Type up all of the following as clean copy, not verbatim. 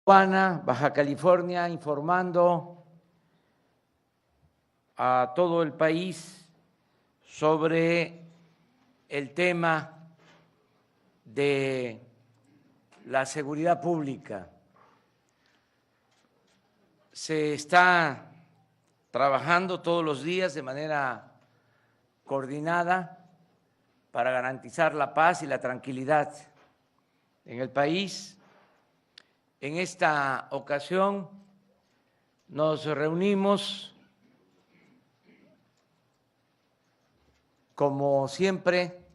Tijuana, Baja California, informando a todo el país sobre el tema de la seguridad pública. Se está trabajando todos los días de manera coordinada para garantizar la paz y la tranquilidad en el país. En esta ocasión nos reunimos, como siempre,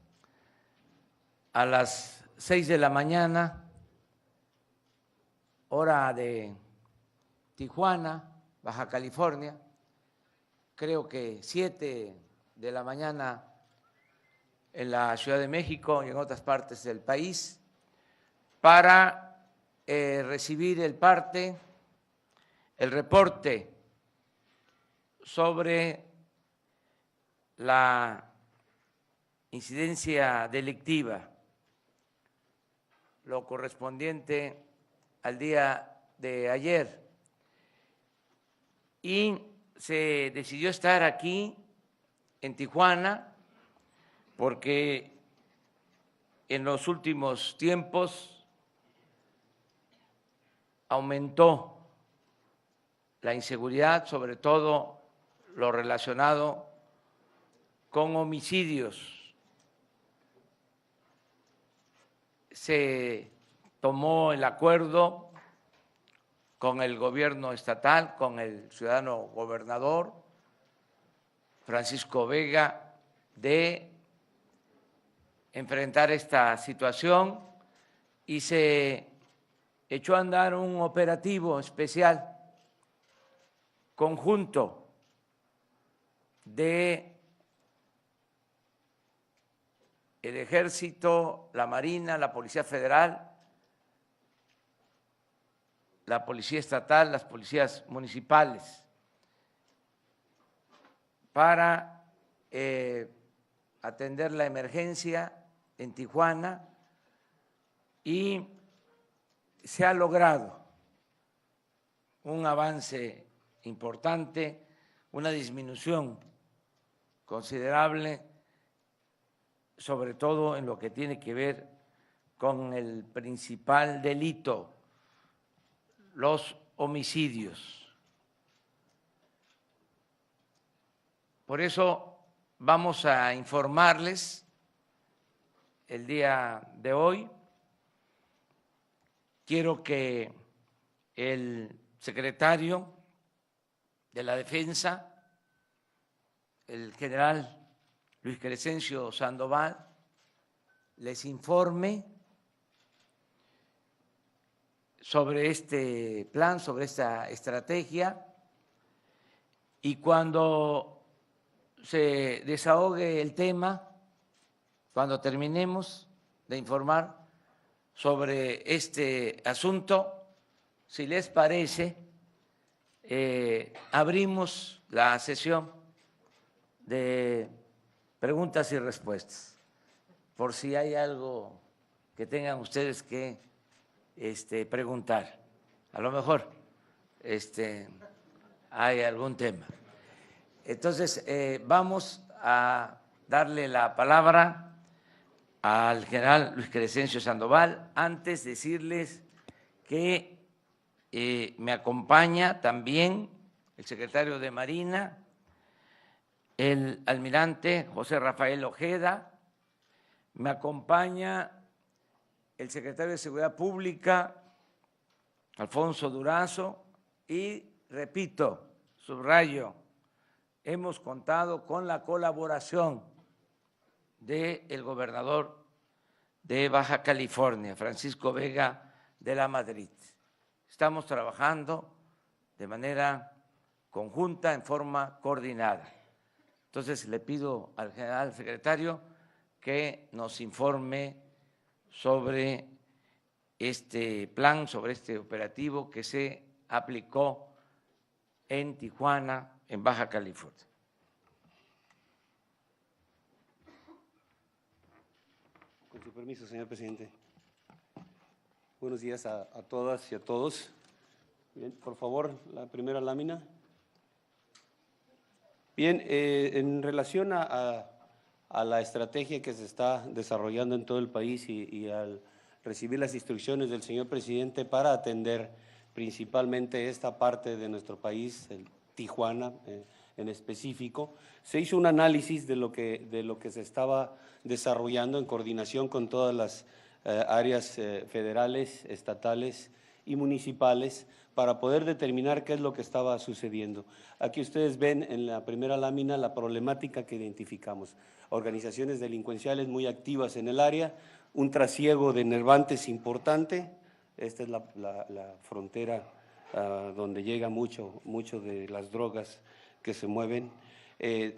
a las 6 de la mañana, hora de Tijuana, Baja California, creo que 7 de la mañana en la Ciudad de México y en otras partes del país, para recibir el reporte sobre la incidencia delictiva, lo correspondiente al día de ayer. Y se decidió estar aquí en Tijuana porque en los últimos tiempos aumentó la inseguridad, sobre todo lo relacionado con homicidios. Se tomó el acuerdo con el gobierno estatal, con el ciudadano gobernador Francisco Vega, de enfrentar esta situación y se echó a andar un operativo especial conjunto de el Ejército, la Marina, la Policía Federal, la Policía Estatal, las policías municipales, para atender la emergencia en Tijuana, y se ha logrado un avance importante, una disminución considerable, sobre todo en lo que tiene que ver con el principal delito, los homicidios. Por eso vamos a informarles el día de hoy. Quiero que el secretario de la Defensa, el general Luis Crescencio Sandoval, les informe sobre este plan, sobre esta estrategia, y cuando se desahogue el tema, cuando terminemos de informar sobre este asunto, si les parece, abrimos la sesión de preguntas y respuestas, por si hay algo que tengan ustedes que preguntar. A lo mejor hay algún tema. Entonces, vamos a darle la palabra al general Luis Crescencio Sandoval. Antes decirles que me acompaña también el secretario de Marina, el almirante José Rafael Ojeda, me acompaña el secretario de Seguridad Pública, Alfonso Durazo, y repito, subrayo, hemos contado con la colaboración del gobernador de Baja California, Francisco Vega de la Madrid. Estamos trabajando de manera conjunta, en forma coordinada. Entonces, le pido al general secretario que nos informe sobre este plan, sobre este operativo que se aplicó en Tijuana, en Baja California. Con su permiso, señor presidente. Buenos días a todas y a todos. Bien, por favor, la primera lámina. Bien, en relación a la estrategia que se está desarrollando en todo el país y al recibir las instrucciones del señor presidente para atender principalmente esta parte de nuestro país, Tijuana en específico, se hizo un análisis de lo que se estaba desarrollando en coordinación con todas las áreas federales, estatales y municipales para poder determinar qué es lo que estaba sucediendo. Aquí ustedes ven en la primera lámina la problemática que identificamos. Organizaciones delincuenciales muy activas en el área, un trasiego de enervantes importante, esta es la frontera donde llega mucho de las drogas que se mueven,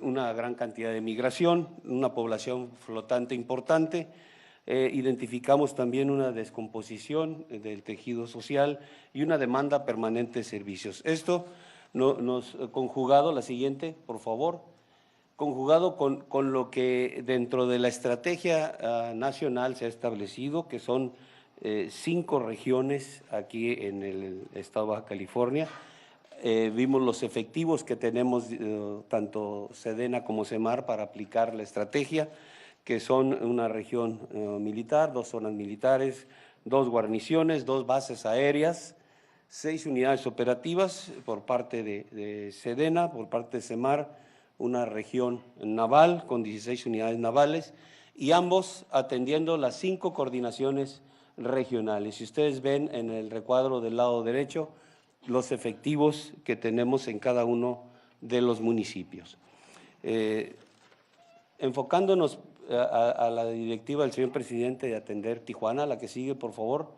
una gran cantidad de migración, una población flotante importante. Identificamos también una descomposición del tejido social y una demanda permanente de servicios. Esto nos conjugado, la siguiente, por favor, conjugado con lo que dentro de la estrategia nacional se ha establecido, que son 5 regiones aquí en el estado de Baja California. Vimos los efectivos que tenemos tanto Sedena como Semar para aplicar la estrategia, que son una región militar, 2 zonas militares, 2 guarniciones, 2 bases aéreas, 6 unidades operativas por parte de Sedena, por parte de Semar, una región naval con 16 unidades navales y ambos atendiendo las 5 coordinaciones regionales. Si ustedes ven en el recuadro del lado derecho los efectivos que tenemos en cada uno de los municipios. Enfocándonos a la directiva del señor presidente de atender Tijuana, la que sigue, por favor,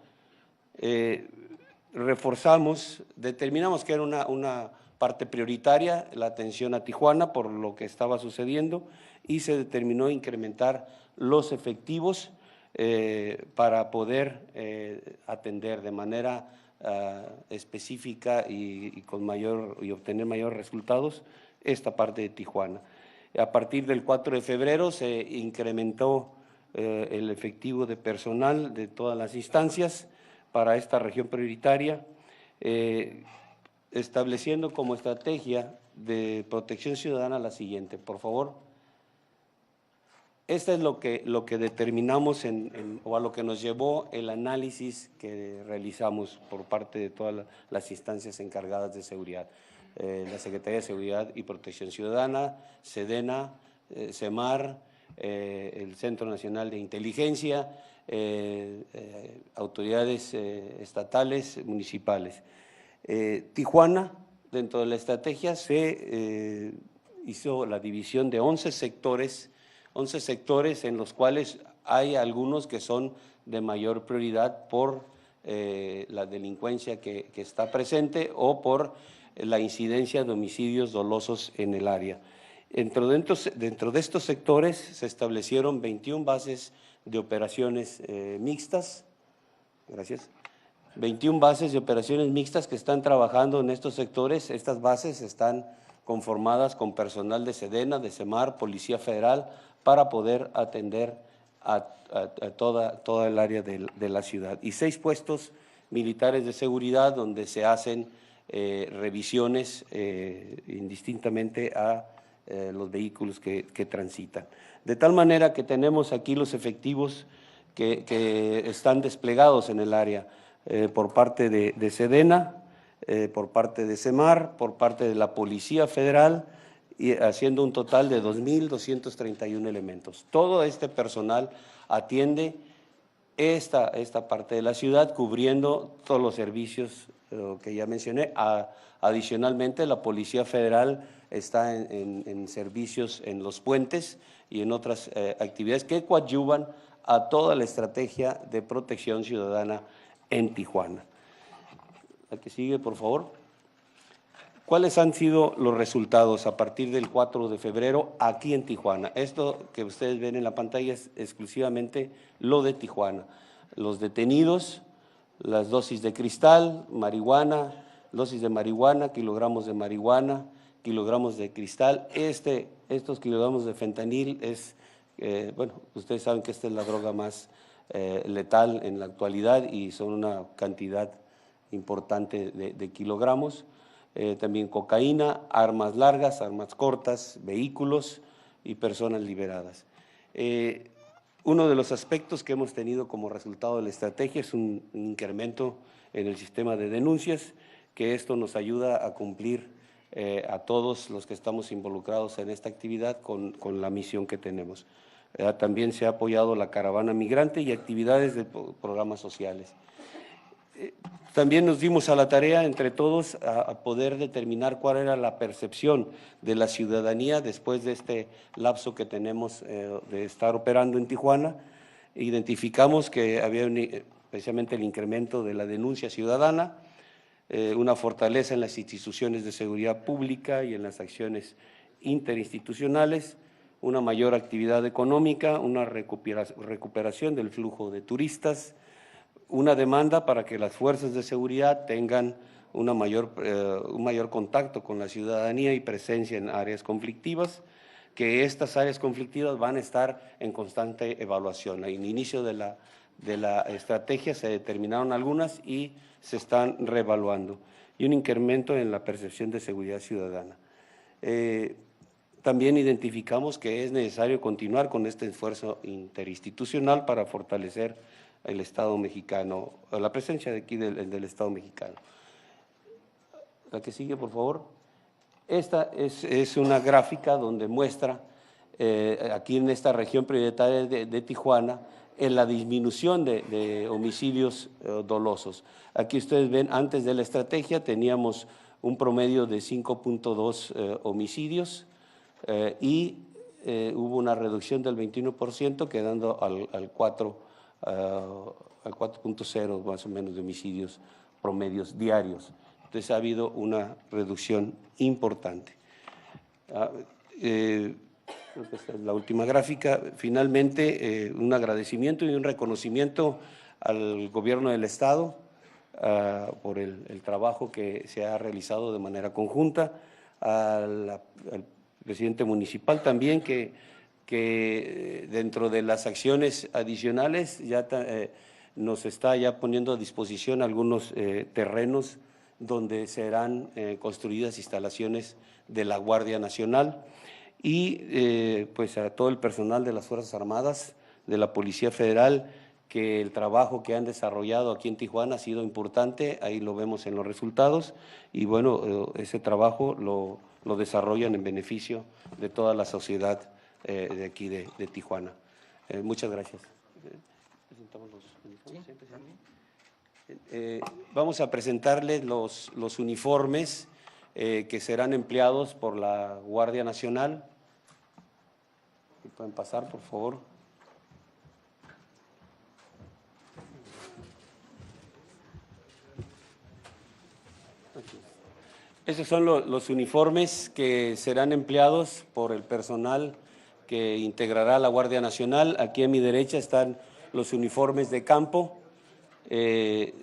reforzamos, determinamos que era una parte prioritaria la atención a Tijuana por lo que estaba sucediendo y se determinó incrementar los efectivos para poder atender de manera específica y obtener mayores resultados esta parte de Tijuana. A partir del 4 de febrero se incrementó el efectivo de personal de todas las instancias para esta región prioritaria, estableciendo como estrategia de protección ciudadana la siguiente, por favor. Esta es lo que determinamos o a lo que nos llevó el análisis que realizamos por parte de todas las instancias encargadas de seguridad. La Secretaría de Seguridad y Protección Ciudadana, Sedena, Semar, el Centro Nacional de Inteligencia, autoridades estatales, municipales. Tijuana, dentro de la estrategia, se hizo la división de 11 sectores en los cuales hay algunos que son de mayor prioridad por la delincuencia que está presente o por la incidencia de homicidios dolosos en el área. Dentro de estos sectores se establecieron 21 bases de operaciones mixtas, gracias, 21 bases de operaciones mixtas que están trabajando en estos sectores. Estas bases están conformadas con personal de Sedena, de Semar, Policía Federal, para poder atender a toda el área de la ciudad. Y 6 puestos militares de seguridad donde se hacen revisiones indistintamente a los vehículos que transitan. De tal manera que tenemos aquí los efectivos que están desplegados en el área por parte de Sedena, por parte de Semar, por parte de la Policía Federal, y haciendo un total de 2.231 elementos. Todo este personal atiende esta parte de la ciudad, cubriendo todos los servicios que ya mencioné. Adicionalmente, la Policía Federal está en servicios en los puentes y en otras actividades que coadyuvan a toda la estrategia de protección ciudadana en Tijuana. La que sigue, por favor. ¿Cuáles han sido los resultados a partir del 4 de febrero aquí en Tijuana? Esto que ustedes ven en la pantalla es exclusivamente lo de Tijuana. Los detenidos, las dosis de cristal, marihuana, dosis de marihuana, kilogramos de marihuana, kilogramos de cristal. Estos kilogramos de fentanil es, bueno, ustedes saben que esta es la droga más letal en la actualidad y son una cantidad importante de kilogramos. También cocaína, armas largas, armas cortas, vehículos y personas liberadas. Uno de los aspectos que hemos tenido como resultado de la estrategia es un incremento en el sistema de denuncias, que esto nos ayuda a cumplir a todos los que estamos involucrados en esta actividad con la misión que tenemos. También se ha apoyado la caravana migrante y actividades de programas sociales. También nos dimos a la tarea entre todos a poder determinar cuál era la percepción de la ciudadanía después de este lapso que tenemos de estar operando en Tijuana. Identificamos que había precisamente el incremento de la denuncia ciudadana, una fortaleza en las instituciones de seguridad pública y en las acciones interinstitucionales, una mayor actividad económica, una recuperación del flujo de turistas, una demanda para que las fuerzas de seguridad tengan un mayor contacto con la ciudadanía y presencia en áreas conflictivas, que estas áreas conflictivas van a estar en constante evaluación. Al inicio de la estrategia se determinaron algunas y se están reevaluando, y un incremento en la percepción de seguridad ciudadana. También identificamos que es necesario continuar con este esfuerzo interinstitucional para fortalecer el Estado mexicano, la presencia de aquí del Estado mexicano. La que sigue, por favor. Esta es una gráfica donde muestra aquí en esta región prioritaria de Tijuana en la disminución de homicidios dolosos. Aquí ustedes ven, antes de la estrategia teníamos un promedio de 5.2 homicidios y hubo una reducción del 21%, quedando al 4.0 más o menos de homicidios promedios diarios. Entonces ha habido una reducción importante. Creo que esta es la última gráfica. Finalmente, un agradecimiento y un reconocimiento al gobierno del Estado por el trabajo que se ha realizado de manera conjunta, al presidente municipal también, que dentro de las acciones adicionales ya nos está ya poniendo a disposición algunos terrenos donde serán construidas instalaciones de la Guardia Nacional, y pues a todo el personal de las Fuerzas Armadas, de la Policía Federal, que el trabajo que han desarrollado aquí en Tijuana ha sido importante, ahí lo vemos en los resultados, y bueno, ese trabajo lo desarrollan en beneficio de toda la sociedad de aquí de Tijuana. Muchas gracias. Vamos a presentarles los uniformes que serán empleados por la Guardia Nacional. ¿Pueden pasar, por favor? Esos son los uniformes que serán empleados por el personal que integrará la Guardia Nacional. Aquí a mi derecha están los uniformes de campo que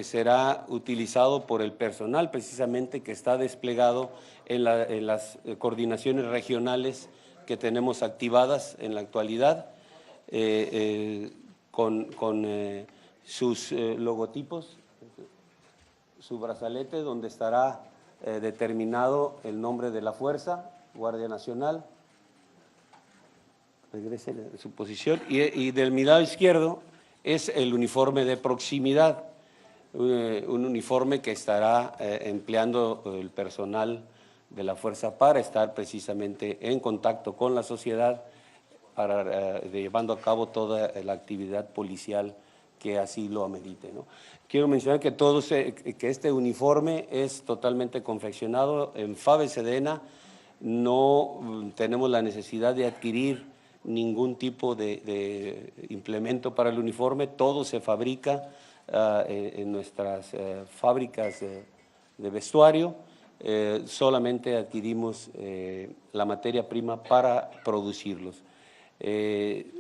será utilizado por el personal precisamente que está desplegado en las coordinaciones regionales que tenemos activadas en la actualidad, con sus logotipos, su brazalete donde estará determinado el nombre de la fuerza, Guardia Nacional. Regrese a su posición. Y del mi lado izquierdo es el uniforme de proximidad, un uniforme que estará empleando el personal de la fuerza para estar precisamente en contacto con la sociedad, para llevando a cabo toda la actividad policial que así lo amerite, ¿no? Quiero mencionar que que este uniforme es totalmente confeccionado en FABE Sedena. No tenemos la necesidad de adquirir ningún tipo de implemento para el uniforme, todo se fabrica en nuestras fábricas de vestuario. Solamente adquirimos la materia prima para producirlos. En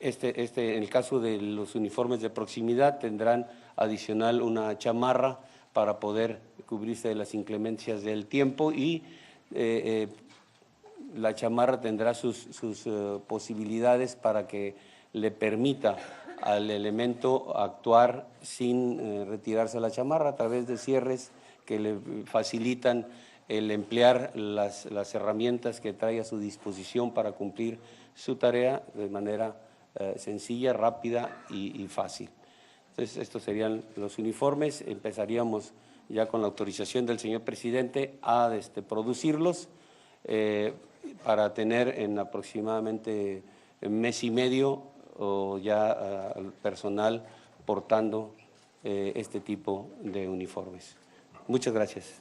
el caso de los uniformes de proximidad tendrán adicional una chamarra para poder cubrirse de las inclemencias del tiempo, y la chamarra tendrá sus posibilidades para que le permita al elemento actuar sin retirarse la chamarra a través de cierres que le facilitan el emplear las herramientas que trae a su disposición para cumplir su tarea de manera sencilla, rápida y fácil. Entonces, estos serían los uniformes. Empezaríamos ya con la autorización del señor presidente a producirlos para tener en aproximadamente mes y medio o ya al personal portando este tipo de uniformes. Muchas gracias.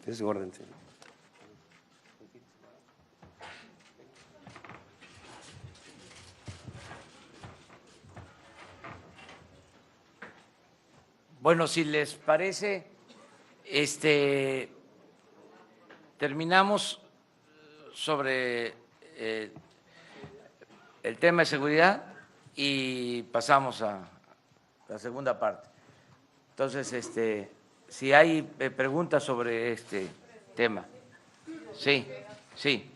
Es su orden, señor. Bueno, si les parece, terminamos sobre el tema de seguridad y pasamos a la segunda parte. Entonces, si hay preguntas sobre este tema. Sí, sí.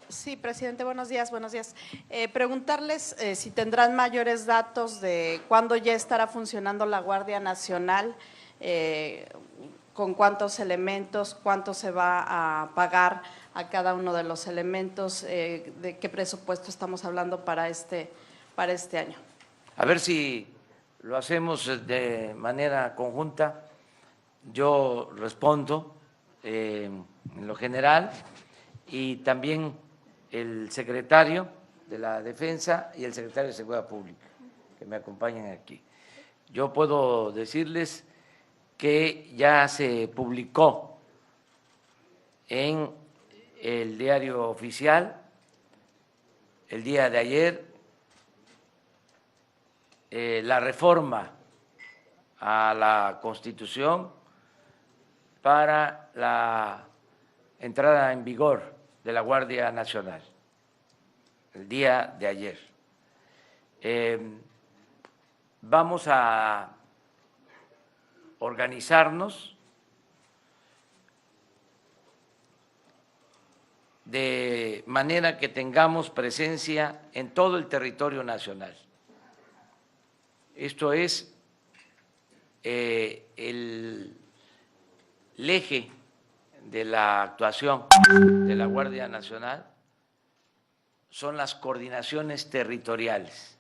Sí, presidente, buenos días, buenos días. Preguntarles si tendrán mayores datos de cuándo ya estará funcionando la Guardia Nacional, con cuántos elementos, cuánto se va a pagar a cada uno de los elementos, de qué presupuesto estamos hablando para este año. A ver si lo hacemos de manera conjunta. Yo respondo en lo general y también el secretario de la Defensa y el secretario de Seguridad Pública, que me acompañan aquí. Yo puedo decirles que ya se publicó en el diario oficial el día de ayer la reforma a la Constitución para la entrada en vigor de la Guardia Nacional, el día de ayer. Vamos a organizarnos de manera que tengamos presencia en todo el territorio nacional. Esto es el eje de la actuación de la Guardia Nacional, son las coordinaciones territoriales.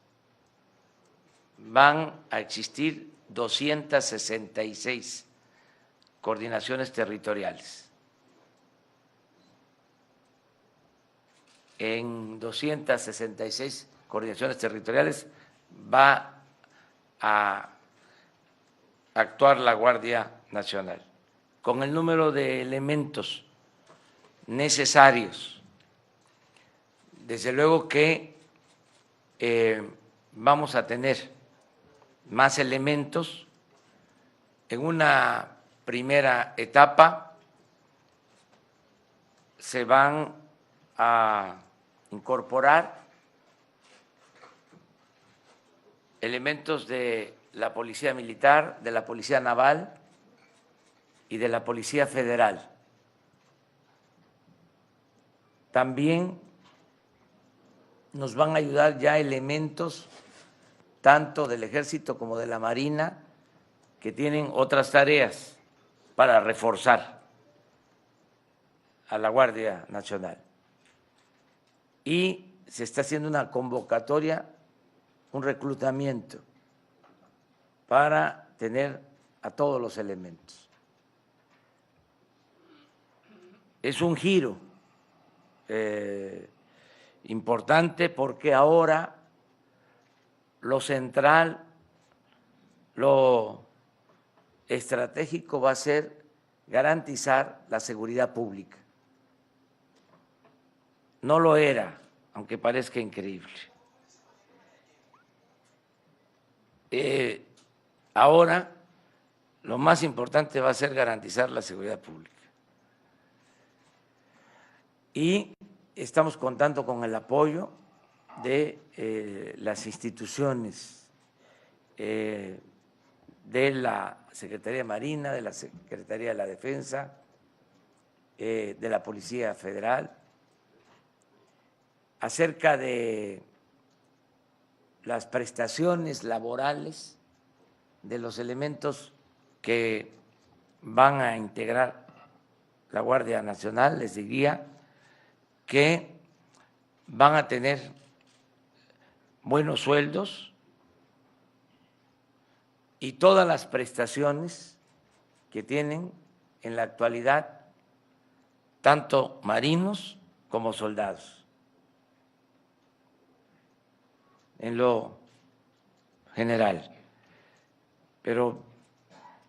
Van a existir 266 coordinaciones territoriales. En 266 coordinaciones territoriales va a actuar la Guardia Nacional con el número de elementos necesarios. Desde luego que vamos a tener más elementos. En una primera etapa se van a incorporar elementos de la Policía Militar, de la Policía Naval y de la Policía Federal. También nos van a ayudar ya elementos tanto del Ejército como de la Marina que tienen otras tareas para reforzar a la Guardia Nacional. Y se está haciendo una convocatoria, un reclutamiento para tener a todos los elementos. Es un giro importante porque ahora lo central, lo estratégico va a ser garantizar la seguridad pública. No lo era, aunque parezca increíble. Ahora lo más importante va a ser garantizar la seguridad pública. Y estamos contando con el apoyo de las instituciones, de la Secretaría de Marina, de la Secretaría de la Defensa, de la Policía Federal, acerca de las prestaciones laborales de los elementos que van a integrar la Guardia Nacional, les diría que van a tener buenos sueldos y todas las prestaciones que tienen en la actualidad tanto marinos como soldados. En lo general. Pero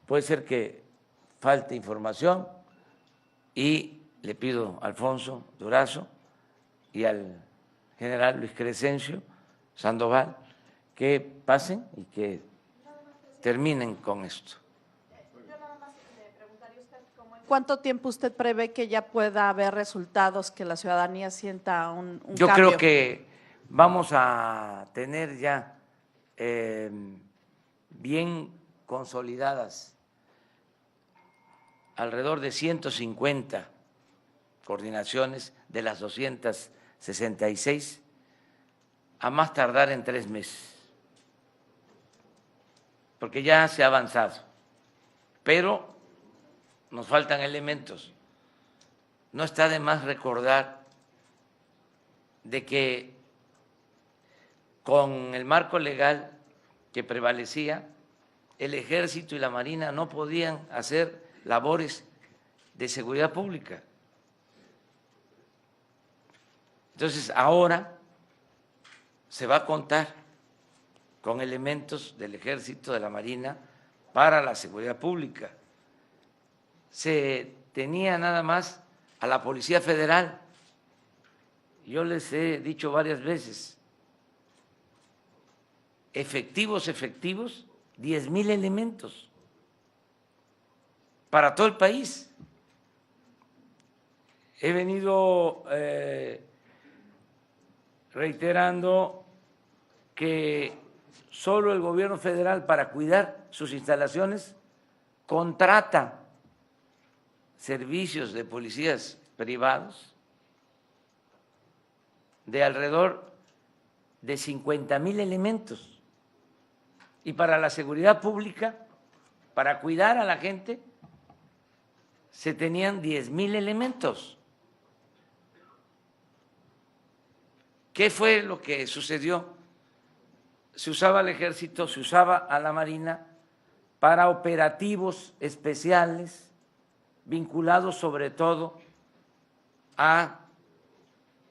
puede ser que falte información y le pido a Alfonso Durazo y al general Luis Crescencio Sandoval que pasen y que terminen con esto. Yo nada más le preguntaría a usted ¿en cuánto tiempo usted prevé que ya pueda haber resultados, que la ciudadanía sienta un Yo cambio? creo que vamos a tener ya bien consolidadas alrededor de 150 coordinaciones de las 266 a más tardar en 3 meses, porque ya se ha avanzado, pero nos faltan elementos. No está de más recordar de que con el marco legal que prevalecía, el Ejército y la Marina no podían hacer labores de seguridad pública. Entonces, ahora se va a contar con elementos del Ejército, de la Marina, para la seguridad pública. Se tenía nada más a la Policía Federal. Yo les he dicho varias veces, efectivos, 10,000 elementos para todo el país. He venido reiterando que solo el gobierno federal, para cuidar sus instalaciones, contrata servicios de policías privados de alrededor de 50,000 elementos. Y para la seguridad pública, para cuidar a la gente, se tenían 10,000 elementos. ¿Qué fue lo que sucedió? Se usaba al Ejército, se usaba a la Marina para operativos especiales vinculados sobre todo a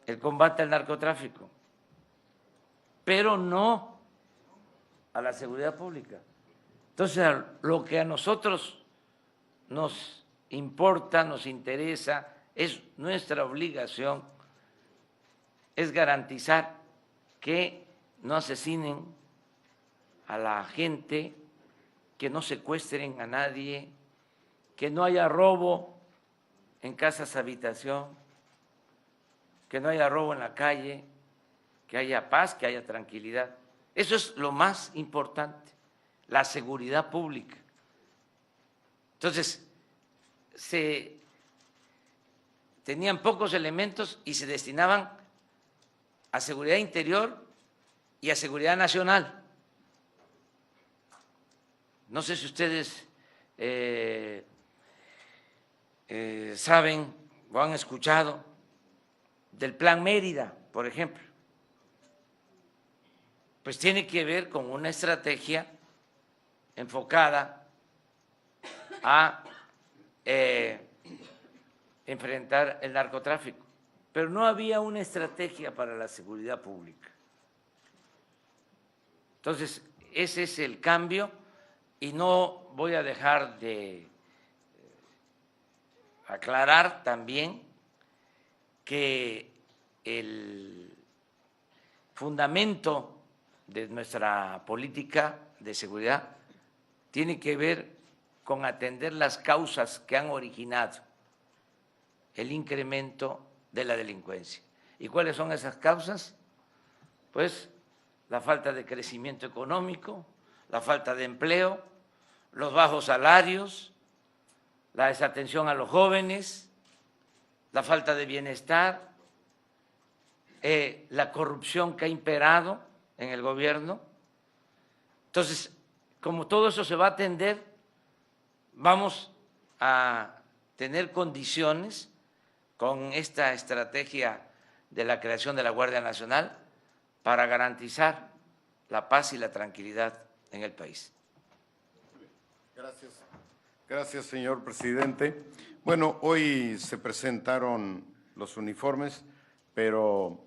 el combate al narcotráfico, pero no a la seguridad pública. Entonces, lo que a nosotros nos importa, nos interesa, es nuestra obligación, es garantizar que no asesinen a la gente, que no secuestren a nadie, que no haya robo en casas habitación, que no haya robo en la calle, que haya paz, que haya tranquilidad. Eso es lo más importante, la seguridad pública. Entonces, se tenían pocos elementos y se destinaban a seguridad interior y a seguridad nacional. No sé si ustedes saben o han escuchado del Plan Mérida, por ejemplo. Pues tiene que ver con una estrategia enfocada a enfrentar el narcotráfico, pero no había una estrategia para la seguridad pública. Entonces, ese es el cambio y no voy a dejar de aclarar también que el fundamento de nuestra política de seguridad tiene que ver con atender las causas que han originado el incremento de la delincuencia. ¿Y cuáles son esas causas? Pues la falta de crecimiento económico, la falta de empleo, los bajos salarios, la desatención a los jóvenes, la falta de bienestar, la corrupción que ha imperado en el gobierno. Entonces, como todo eso se va a atender, vamos a tener condiciones con esta estrategia de la creación de la Guardia Nacional para garantizar la paz y la tranquilidad en el país. Gracias. Gracias, señor presidente. Bueno, hoy se presentaron los uniformes, pero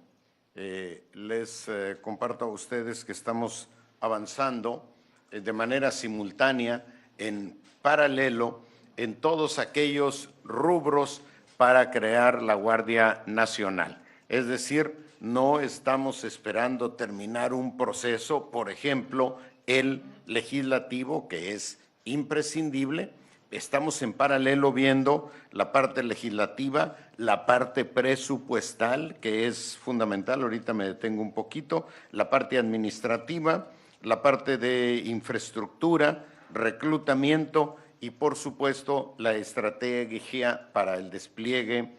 les comparto a ustedes que estamos avanzando de manera simultánea, en paralelo, en todos aquellos rubros para crear la Guardia Nacional. Es decir, no estamos esperando terminar un proceso, por ejemplo, el legislativo, que es imprescindible. Estamos en paralelo viendo la parte legislativa, la parte presupuestal, que es fundamental, ahorita me detengo un poquito, la parte administrativa, la parte de infraestructura, reclutamiento y, por supuesto, la estrategia para el despliegue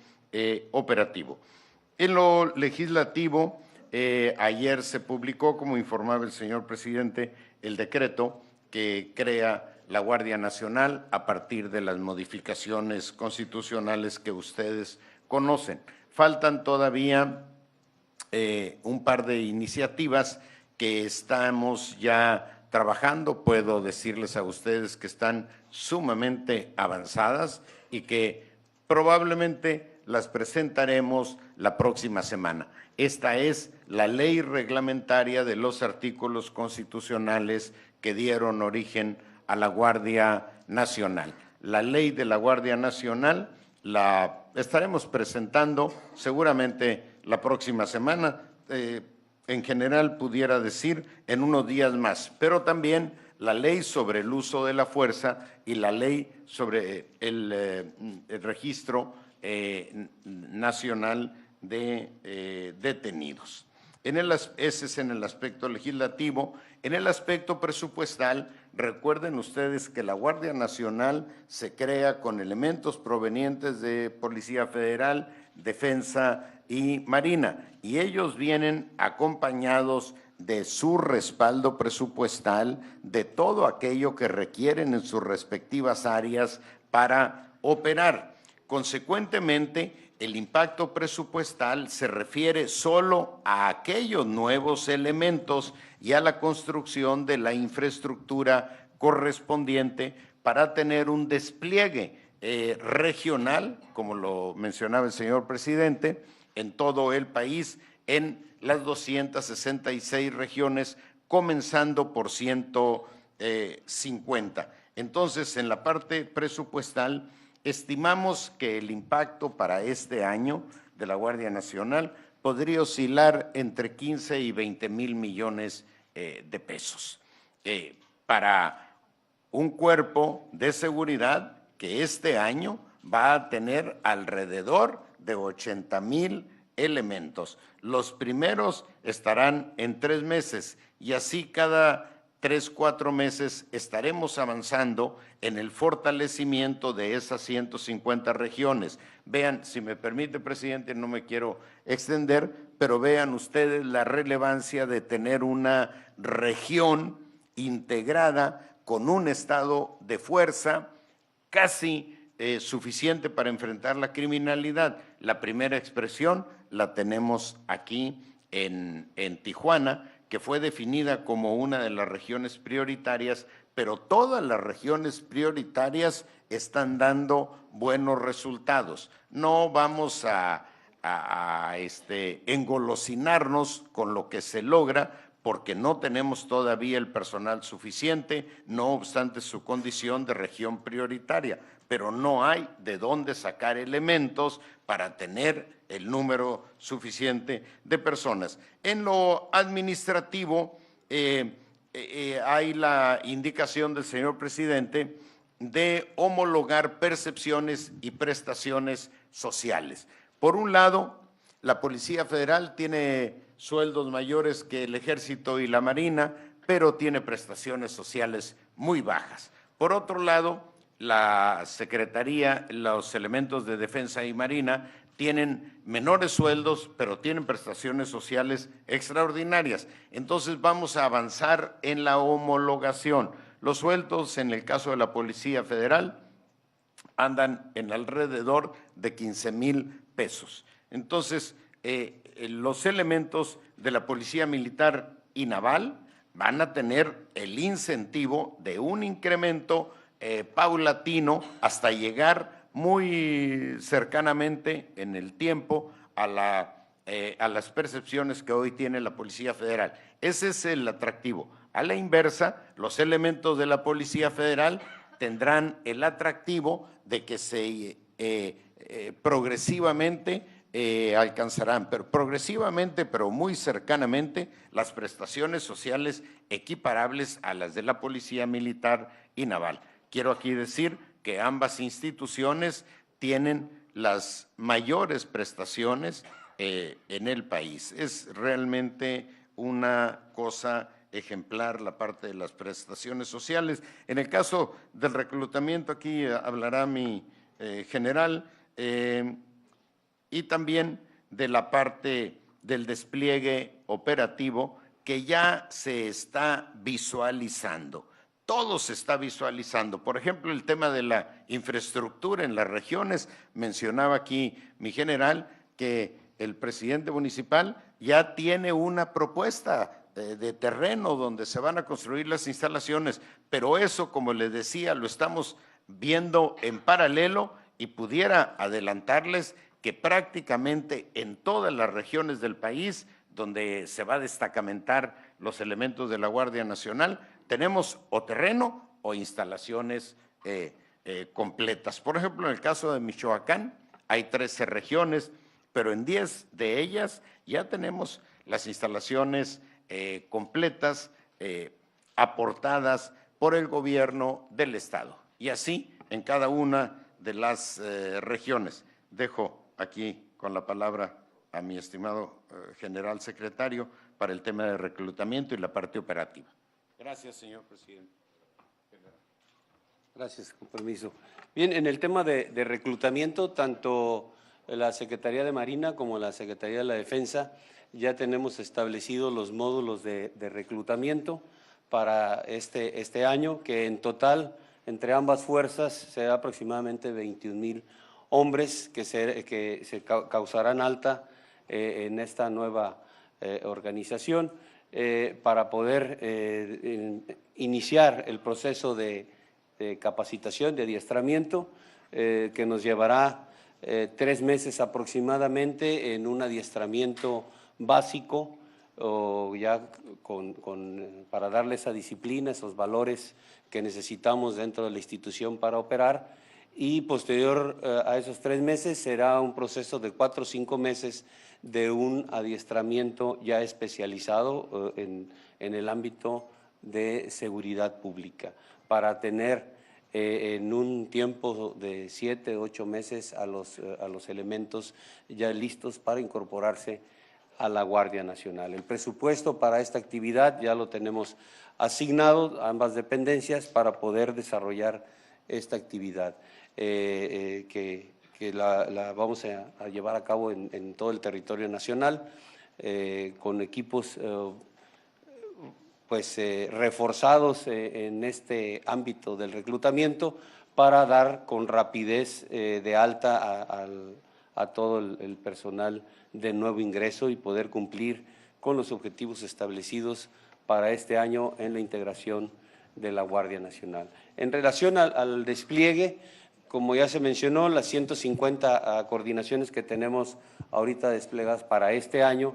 operativo. En lo legislativo, ayer se publicó, como informaba el señor presidente, el decreto que crea la Guardia Nacional a partir de las modificaciones constitucionales que ustedes conocen. Faltan todavía un par de iniciativas que estamos ya trabajando. Puedo decirles a ustedes que están sumamente avanzadas y que probablemente las presentaremos la próxima semana. Esta es la ley reglamentaria de los artículos constitucionales que dieron origen a la Guardia Nacional. La ley de la Guardia Nacional la estaremos presentando seguramente la próxima semana, en general pudiera decir en unos días más, pero también la ley sobre el uso de la fuerza y la ley sobre el registro nacional de detenidos. Ese es en el aspecto legislativo. En el aspecto presupuestal, recuerden ustedes que la Guardia Nacional se crea con elementos provenientes de Policía Federal, Defensa y Marina, y ellos vienen acompañados de su respaldo presupuestal, de todo aquello que requieren en sus respectivas áreas para operar. Consecuentemente, el impacto presupuestal se refiere solo a aquellos nuevos elementos y a la construcción de la infraestructura correspondiente para tener un despliegue regional, como lo mencionaba el señor presidente, en todo el país, en las 266 regiones, comenzando por 150. Entonces, en la parte presupuestal, estimamos que el impacto para este año de la Guardia Nacional podría oscilar entre 15 y 20 mil millones de pesos para un cuerpo de seguridad que este año va a tener alrededor de 80,000 elementos. Los primeros estarán en 3 meses y así cada 3, 4 meses estaremos avanzando en el fortalecimiento de esas 150 regiones. Vean, si me permite, presidente, no me quiero extender, pero vean ustedes la relevancia de tener una región integrada con un estado de fuerza casi suficiente para enfrentar la criminalidad. La primera expresión la tenemos aquí en Tijuana, que fue definida como una de las regiones prioritarias, pero todas las regiones prioritarias están dando buenos resultados. No vamos a engolosinarnos con lo que se logra, porque no tenemos todavía el personal suficiente, no obstante su condición de región prioritaria, pero no hay de dónde sacar elementos para tener el número suficiente de personas. En lo administrativo, hay la indicación del señor presidente de homologar percepciones y prestaciones sociales. Por un lado, la Policía Federal tiene sueldos mayores que el Ejército y la Marina, pero tiene prestaciones sociales muy bajas. Por otro lado, la Secretaría, los elementos de Defensa y Marina tienen menores sueldos, pero tienen prestaciones sociales extraordinarias. Entonces vamos a avanzar en la homologación. Los sueldos en el caso de la Policía Federal andan en alrededor de 15,000 pesos. Entonces, los elementos de la Policía Militar y Naval van a tener el incentivo de un incremento paulatino hasta llegar muy cercanamente en el tiempo a las percepciones que hoy tiene la Policía Federal. Ese es el atractivo. A la inversa, los elementos de la Policía Federal tendrán el atractivo de que se progresivamente alcanzarán, pero progresivamente, pero muy cercanamente, las prestaciones sociales equiparables a las de la Policía Militar y Naval. Quiero aquí decir que ambas instituciones tienen las mayores prestaciones en el país. Es realmente una cosa ejemplar la parte de las prestaciones sociales. En el caso del reclutamiento, aquí hablará mi general, y también de la parte del despliegue operativo que ya se está visualizando. Todo se está visualizando. Por ejemplo, el tema de la infraestructura en las regiones. Mencionaba aquí mi general que el presidente municipal ya tiene una propuesta de terreno donde se van a construir las instalaciones, pero eso, como les decía, lo estamos viendo en paralelo y pudiera adelantarles que prácticamente en todas las regiones del país donde se va a destacamentar los elementos de la Guardia Nacional, tenemos o terreno o instalaciones completas. Por ejemplo, en el caso de Michoacán, hay 13 regiones, pero en 10 de ellas ya tenemos las instalaciones completas, aportadas por el gobierno del Estado. Y así en cada una de las regiones. Dejo aquí con la palabra a mi estimado general secretario para el tema de reclutamiento y la parte operativa. Gracias, señor presidente. Gracias, con permiso. Bien, en el tema de reclutamiento, tanto la Secretaría de Marina como la Secretaría de la Defensa ya tenemos establecidos los módulos de reclutamiento para este año, que en total, entre ambas fuerzas, será aproximadamente 21,000 hombres que se causarán alta en esta nueva organización para poder iniciar el proceso de capacitación, de adiestramiento, que nos llevará 3 meses aproximadamente en un adiestramiento básico, o ya para darle esa disciplina, esos valores que necesitamos dentro de la institución para operar, y posterior a esos 3 meses será un proceso de 4 o 5 meses de un adiestramiento ya especializado en el ámbito de seguridad pública, para tener en un tiempo de 7 o 8 meses a los elementos ya listos para incorporarse a la Guardia Nacional. El presupuesto para esta actividad ya lo tenemos asignado a ambas dependencias para poder desarrollar esta actividad, que la vamos a llevar a cabo en todo el territorio nacional, con equipos reforzados en este ámbito del reclutamiento para dar con rapidez de alta a todo el personal de nuevo ingreso y poder cumplir con los objetivos establecidos para este año en la integración de la Guardia Nacional. En relación al despliegue, como ya se mencionó, las 150 coordinaciones que tenemos ahorita desplegadas para este año,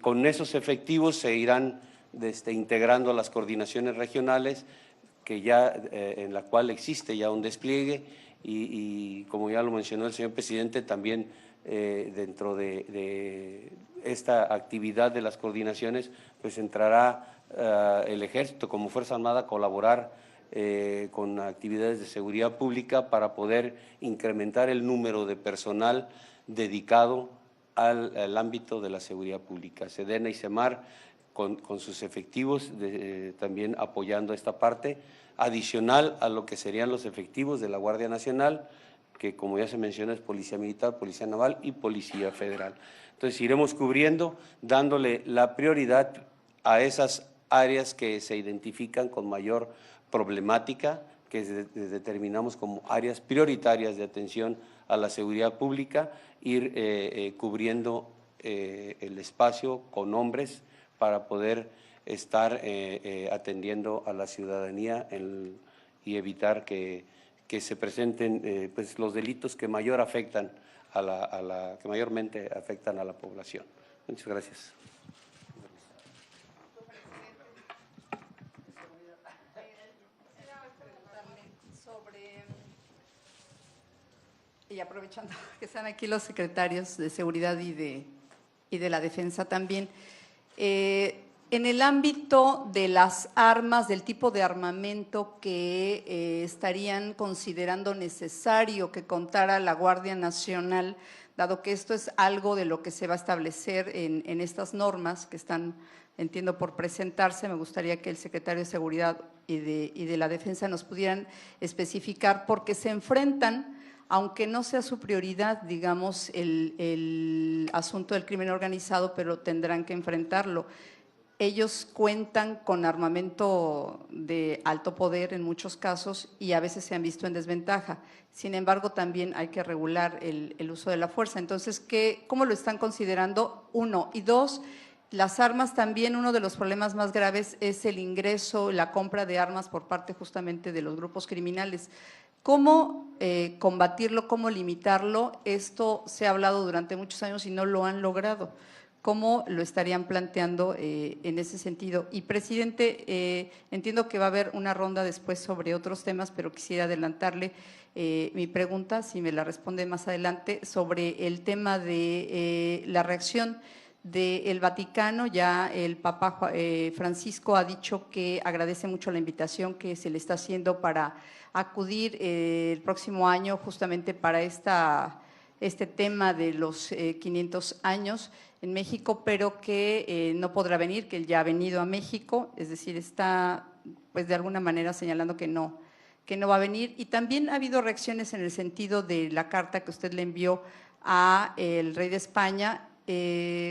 con esos efectivos se irán integrando las coordinaciones regionales, que ya en la cual existe ya un despliegue y como ya lo mencionó el señor presidente, también dentro de esta actividad de las coordinaciones, pues entrará el Ejército como Fuerza Armada a colaborar con actividades de seguridad pública para poder incrementar el número de personal dedicado al ámbito de la seguridad pública. Sedena y Semar con sus efectivos también apoyando esta parte, adicional a lo que serían los efectivos de la Guardia Nacional, que como ya se menciona es Policía Militar, Policía Naval y Policía Federal. Entonces iremos cubriendo, dándole la prioridad a esas áreas que se identifican con mayor problemática, que determinamos como áreas prioritarias de atención a la seguridad pública, ir cubriendo el espacio con hombres para poder estar atendiendo a la ciudadanía y evitar que se presenten pues, los delitos que mayor afectan que mayormente afectan a la población. Muchas gracias. Y aprovechando que están aquí los secretarios de Seguridad y de la Defensa también, en el ámbito de las armas, del tipo de armamento que estarían considerando necesario que contara la Guardia Nacional, dado que esto es algo de lo que se va a establecer en estas normas que están, entiendo, por presentarse, me gustaría que el secretario de Seguridad y de la Defensa nos pudieran especificar, porque se enfrentan, aunque no sea su prioridad, digamos, el asunto del crimen organizado, pero tendrán que enfrentarlo. Ellos cuentan con armamento de alto poder en muchos casos y a veces se han visto en desventaja. Sin embargo, también hay que regular el uso de la fuerza. Entonces, ¿cómo lo están considerando? Uno. Y dos, las armas también, uno de los problemas más graves es el ingreso, la compra de armas por parte justamente de los grupos criminales. ¿Cómo combatirlo, cómo limitarlo? Esto se ha hablado durante muchos años y no lo han logrado. ¿Cómo lo estarían planteando en ese sentido? Y, presidente, entiendo que va a haber una ronda después sobre otros temas, pero quisiera adelantarle mi pregunta, si me la responde más adelante, sobre el tema de la reacción del Vaticano. Ya el Papa Francisco ha dicho que agradece mucho la invitación que se le está haciendo para acudir el próximo año justamente para este tema de los 500 años en México, pero que no podrá venir, que él ya ha venido a México, es decir, está pues de alguna manera señalando que no va a venir. Y también ha habido reacciones en el sentido de la carta que usted le envió a el rey de España,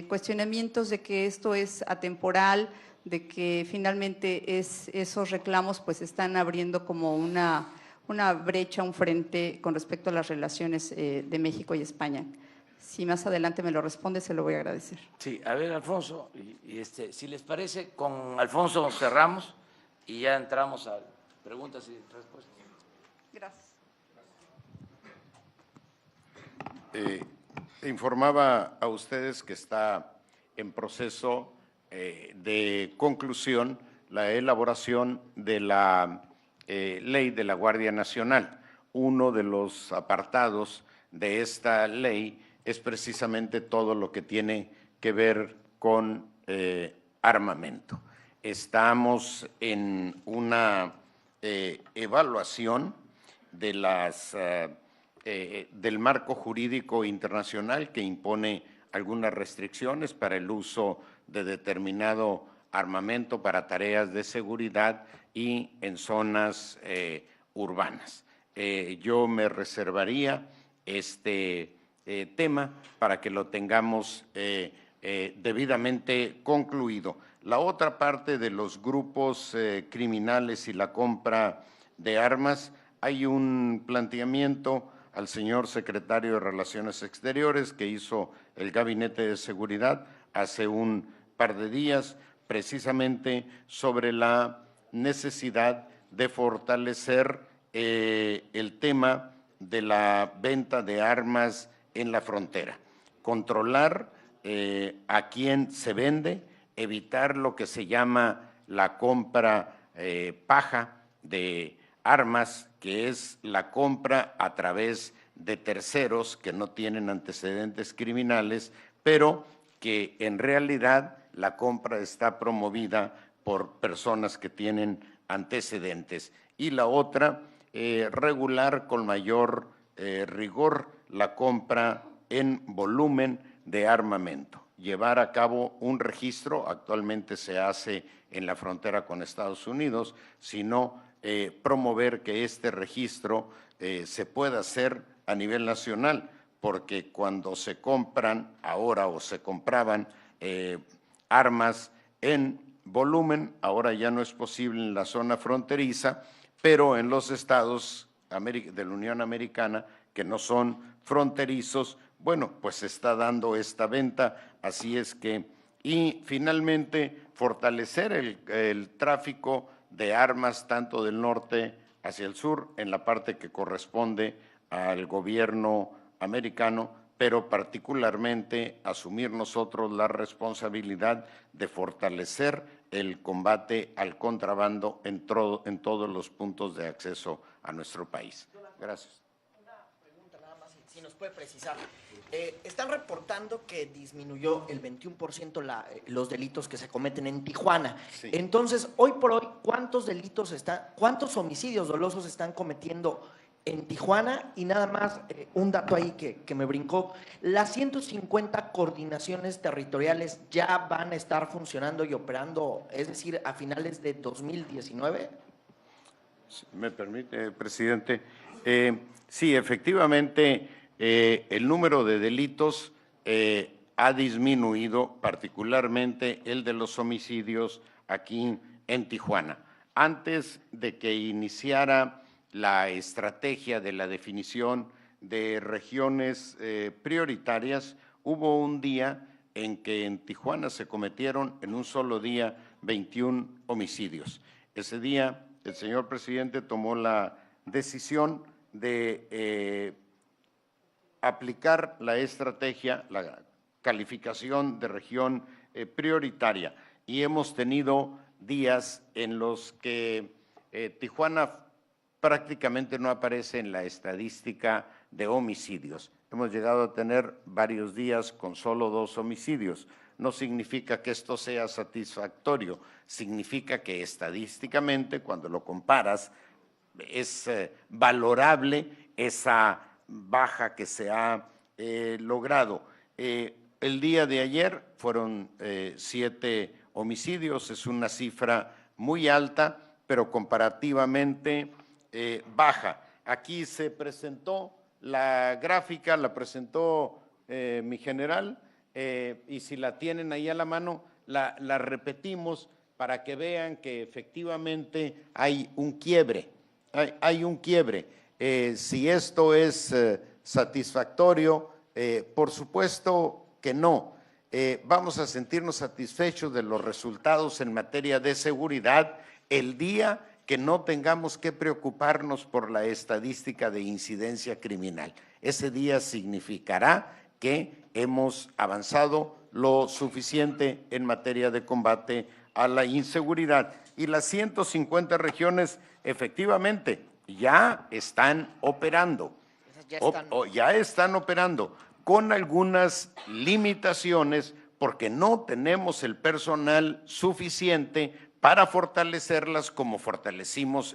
cuestionamientos de que esto es atemporal, de que finalmente esos reclamos pues están abriendo como una brecha, un frente con respecto a las relaciones de México y España. Si más adelante me lo responde, se lo voy a agradecer. Sí, a ver, Alfonso, si les parece, con Alfonso cerramos y ya entramos a preguntas y respuestas. Gracias. Informaba a ustedes que está en proceso de conclusión la elaboración de la ley de la Guardia Nacional. Uno de los apartados de esta ley es precisamente todo lo que tiene que ver con armamento. Estamos en una evaluación de del marco jurídico internacional que impone algunas restricciones para el uso de determinado armamento para tareas de seguridad y en zonas urbanas. Yo me reservaría este tema para que lo tengamos debidamente concluido. La otra parte de los grupos criminales y la compra de armas, hay un planteamiento al señor secretario de Relaciones Exteriores que hizo el Gabinete de Seguridad hace un par de días, precisamente sobre la necesidad de fortalecer el tema de la venta de armas en la frontera, controlar a quién se vende, evitar lo que se llama la compra paja de armas, que es la compra a través de terceros que no tienen antecedentes criminales, pero que en realidad la compra está promovida por personas que tienen antecedentes. Y la otra, regular con mayor rigor la compra en volumen de armamento. Llevar a cabo un registro, actualmente se hace en la frontera con Estados Unidos, sino promover que este registro se pueda hacer a nivel nacional, porque cuando se compran ahora o se compraban armas en volumen, ahora ya no es posible en la zona fronteriza, pero en los estados de la Unión Americana que no son fronterizos, bueno, pues se está dando esta venta, así es que, y finalmente fortalecer el tráfico de armas tanto del norte hacia el sur, en la parte que corresponde al gobierno americano, pero particularmente asumir nosotros la responsabilidad de fortalecer el combate al contrabando en todos los puntos de acceso a nuestro país. Gracias. Una pregunta nada más, si nos puede precisar. Están reportando que disminuyó el 21% los delitos que se cometen en Tijuana. Sí. Entonces, hoy por hoy, ¿cuántos homicidios dolosos están cometiendo en Tijuana? Y nada más, un dato ahí que me brincó, las 150 coordinaciones territoriales ya van a estar funcionando y operando, es decir, a finales de 2019. ¿Me permite, presidente? Sí, efectivamente, el número de delitos ha disminuido, particularmente el de los homicidios aquí en Tijuana. Antes de que iniciara la estrategia de la definición de regiones prioritarias, hubo un día en que en Tijuana se cometieron en un solo día 21 homicidios. Ese día el señor presidente tomó la decisión de aplicar la estrategia, la calificación de región prioritaria, y hemos tenido días en los que Tijuana prácticamente no aparece en la estadística de homicidios. Hemos llegado a tener varios días con solo 2 homicidios. No significa que esto sea satisfactorio, significa que estadísticamente, cuando lo comparas, es valorable esa baja que se ha logrado. El día de ayer fueron 7 homicidios, es una cifra muy alta, pero comparativamente baja. Aquí se presentó la gráfica, la presentó mi general, y si la tienen ahí a la mano, la repetimos para que vean que efectivamente hay un quiebre, hay un quiebre. Si esto es satisfactorio, por supuesto que no. Vamos a sentirnos satisfechos de los resultados en materia de seguridad el día que no tengamos que preocuparnos por la estadística de incidencia criminal. Ese día significará que hemos avanzado lo suficiente en materia de combate a la inseguridad. Y las 150 regiones efectivamente ya están operando, ya están operando con algunas limitaciones porque no tenemos el personal suficiente para fortalecerlas como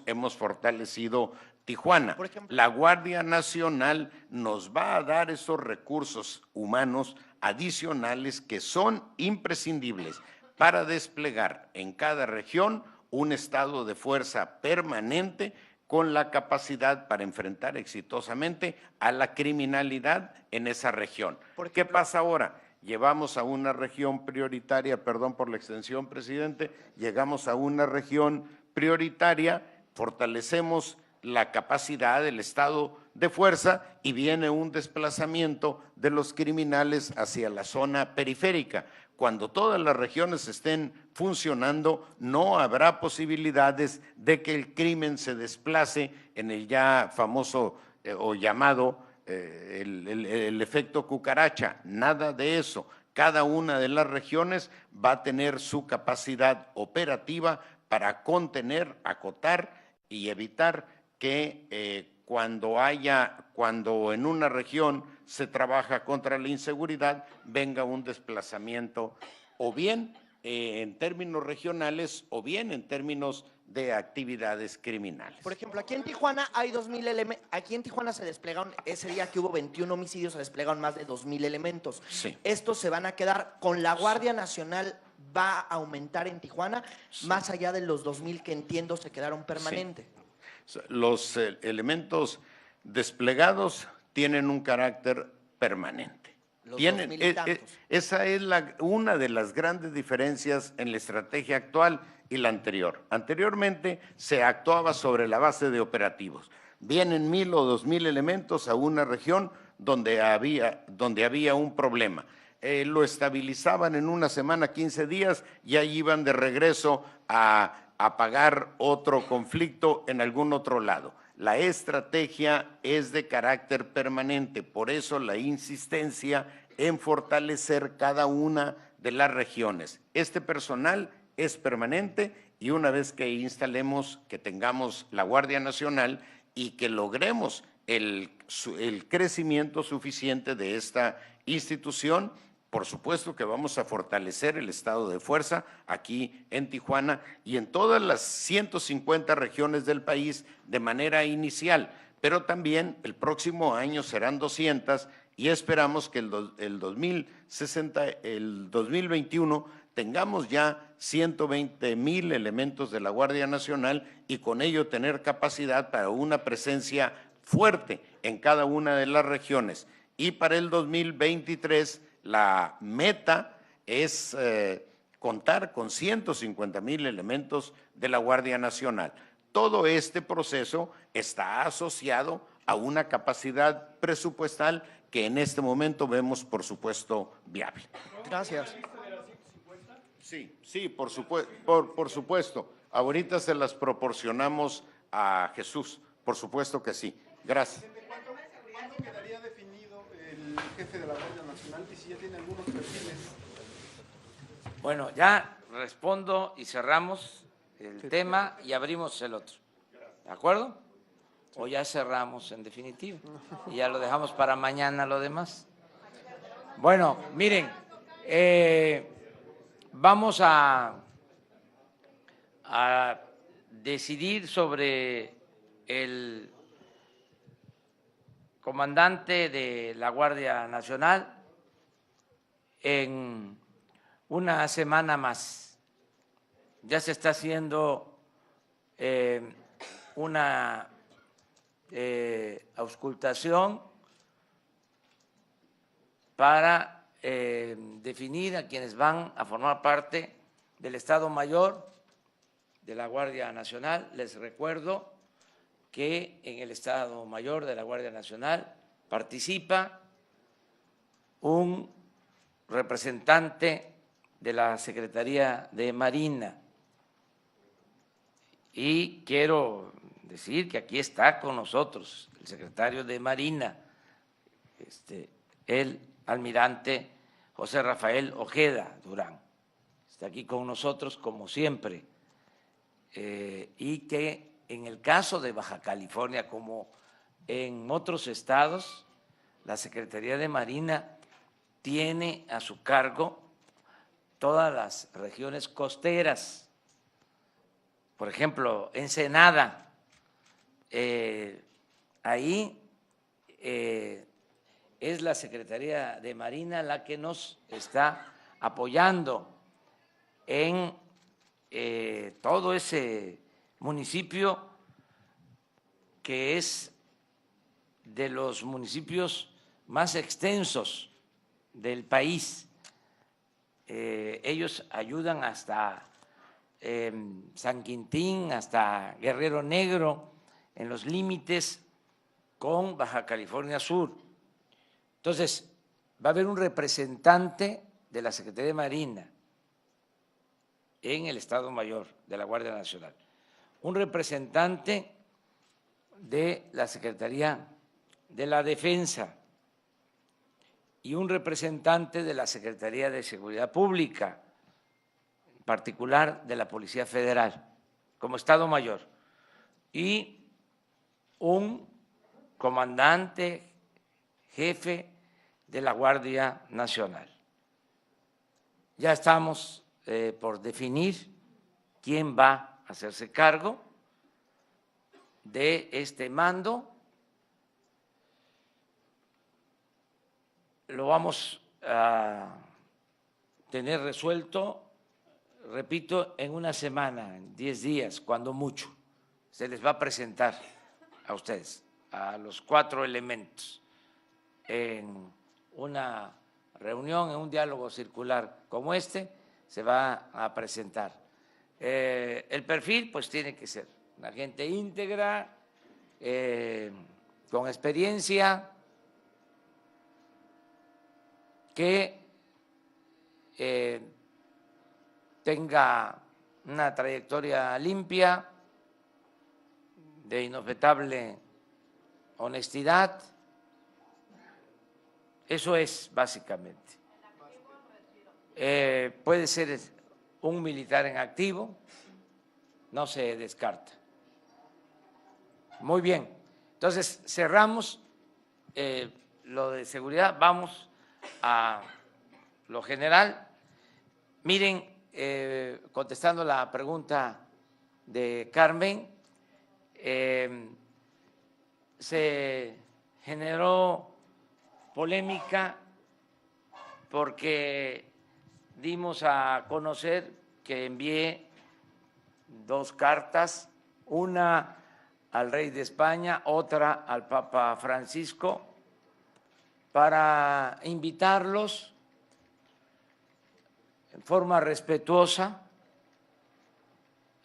hemos fortalecido Tijuana. Por ejemplo, la Guardia Nacional nos va a dar esos recursos humanos adicionales que son imprescindibles para desplegar en cada región un estado de fuerza permanente con la capacidad para enfrentar exitosamente a la criminalidad en esa región. ¿Qué pasa ahora? Llevamos a una región prioritaria, perdón por la extensión, presidente, llegamos a una región prioritaria, fortalecemos la capacidad del estado de fuerza y viene un desplazamiento de los criminales hacia la zona periférica. Cuando todas las regiones estén funcionando, no habrá posibilidades de que el crimen se desplace en el ya famoso o llamado el efecto cucaracha. Nada de eso. Cada una de las regiones va a tener su capacidad operativa para contener, acotar y evitar que cuando en una región se trabaja contra la inseguridad, venga un desplazamiento o bien en términos regionales o bien en términos de actividades criminales. Por ejemplo, aquí en Tijuana hay 2,000 elementos. Aquí en Tijuana se desplegaron, ese día que hubo 21 homicidios, se desplegaron más de 2,000 elementos. Sí. Estos se van a quedar con la Guardia Nacional. ¿Va a aumentar en Tijuana más allá de los 2,000 que entiendo se quedaron permanentes? Sí. Los elementos desplegados tienen un carácter permanente. Los Tienen, 2000 y tantos. esa es una de las grandes diferencias en la estrategia actual y la anterior. Anteriormente se actuaba sobre la base de operativos. Vienen 1,000 o 2,000 elementos a una región donde había un problema. Lo estabilizaban en una semana, 15 días, y ahí iban de regreso a apagar otro conflicto en algún otro lado. La estrategia es de carácter permanente, por eso la insistencia en fortalecer cada una de las regiones. Este personal es permanente y una vez que instalemos, que tengamos la Guardia Nacional y que logremos el crecimiento suficiente de esta institución, por supuesto que vamos a fortalecer el estado de fuerza aquí en Tijuana y en todas las 150 regiones del país de manera inicial, pero también el próximo año serán 200 y esperamos que el 2021 tengamos ya 120,000 elementos de la Guardia Nacional y con ello tener capacidad para una presencia fuerte en cada una de las regiones. Y para el 2023 la meta es contar con 150,000 elementos de la Guardia Nacional. Todo este proceso está asociado a una capacidad presupuestal que en este momento vemos, por supuesto, viable. Gracias. Sí, por supuesto. Ahorita se las proporcionamos a Jesús, por supuesto que sí. Gracias. ¿Cuándo quedaría definido el jefe de la Guardia Nacional y si ya tiene algunos perfiles? Bueno, ya respondo y cerramos el tema y abrimos el otro. ¿De acuerdo? O ya cerramos en definitiva y ya lo dejamos para mañana lo demás. Bueno, miren, vamos a decidir sobre el comandante de la Guardia Nacional en una semana más. Ya se está haciendo una auscultación para definir a quienes van a formar parte del Estado Mayor de la Guardia Nacional. Les recuerdo que en el Estado Mayor de la Guardia Nacional participa un representante de la Secretaría de Marina. Y quiero decir que aquí está con nosotros el secretario de Marina, el almirante José Rafael Ojeda Durán. Está aquí con nosotros como siempre. Y que en el caso de Baja California, como en otros estados, la Secretaría de Marina tiene a su cargo todas las regiones costeras. Por ejemplo, Ensenada, ahí es la Secretaría de Marina la que nos está apoyando en todo ese municipio que es de los municipios más extensos del país. Ellos ayudan hasta San Quintín, hasta Guerrero Negro, en los límites con Baja California Sur. Entonces, va a haber un representante de la Secretaría de Marina en el Estado Mayor de la Guardia Nacional, un representante de la Secretaría de la Defensa y un representante de la Secretaría de Seguridad Pública, en particular de la Policía Federal, como Estado Mayor, y un comandante jefe de la Guardia Nacional. Ya estamos por definir quién va a hacerse cargo de este mando. Lo vamos a tener resuelto, repito, en una semana, en 10 días, cuando mucho. Se les va a presentar a ustedes, a los 4 elementos en una reunión, en un diálogo circular como este, se va a presentar. El perfil pues tiene que ser una gente íntegra, con experiencia, que tenga una trayectoria limpia, de inobjetable honestidad. Eso es básicamente. Puede ser un militar en activo, no se descarta. Muy bien, entonces cerramos lo de seguridad, vamos a lo general. Miren, contestando la pregunta de Carmen, se generó polémica porque dimos a conocer que envié 2 cartas, una al rey de España, otra al Papa Francisco, para invitarlos en forma respetuosa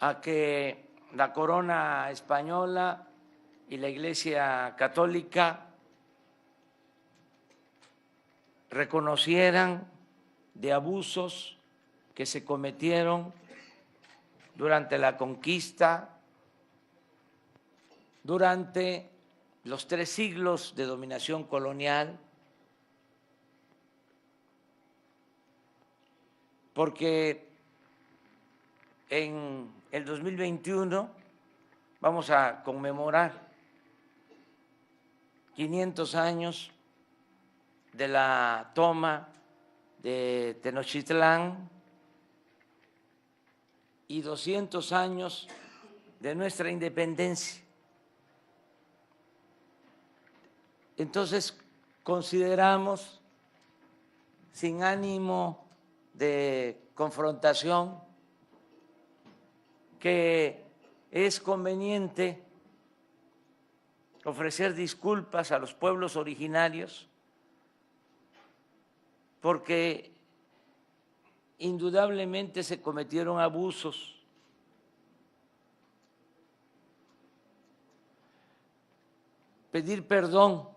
a que la corona española y la Iglesia Católica reconocieran de abusos que se cometieron durante la conquista, durante los 3 siglos de dominación colonial, porque en el 2021 vamos a conmemorar 500 años de la toma de Tenochtitlán y 200 años de nuestra independencia. Entonces, consideramos, sin ánimo de confrontación, que es conveniente ofrecer disculpas a los pueblos originarios, porque indudablemente se cometieron abusos. Pedir perdón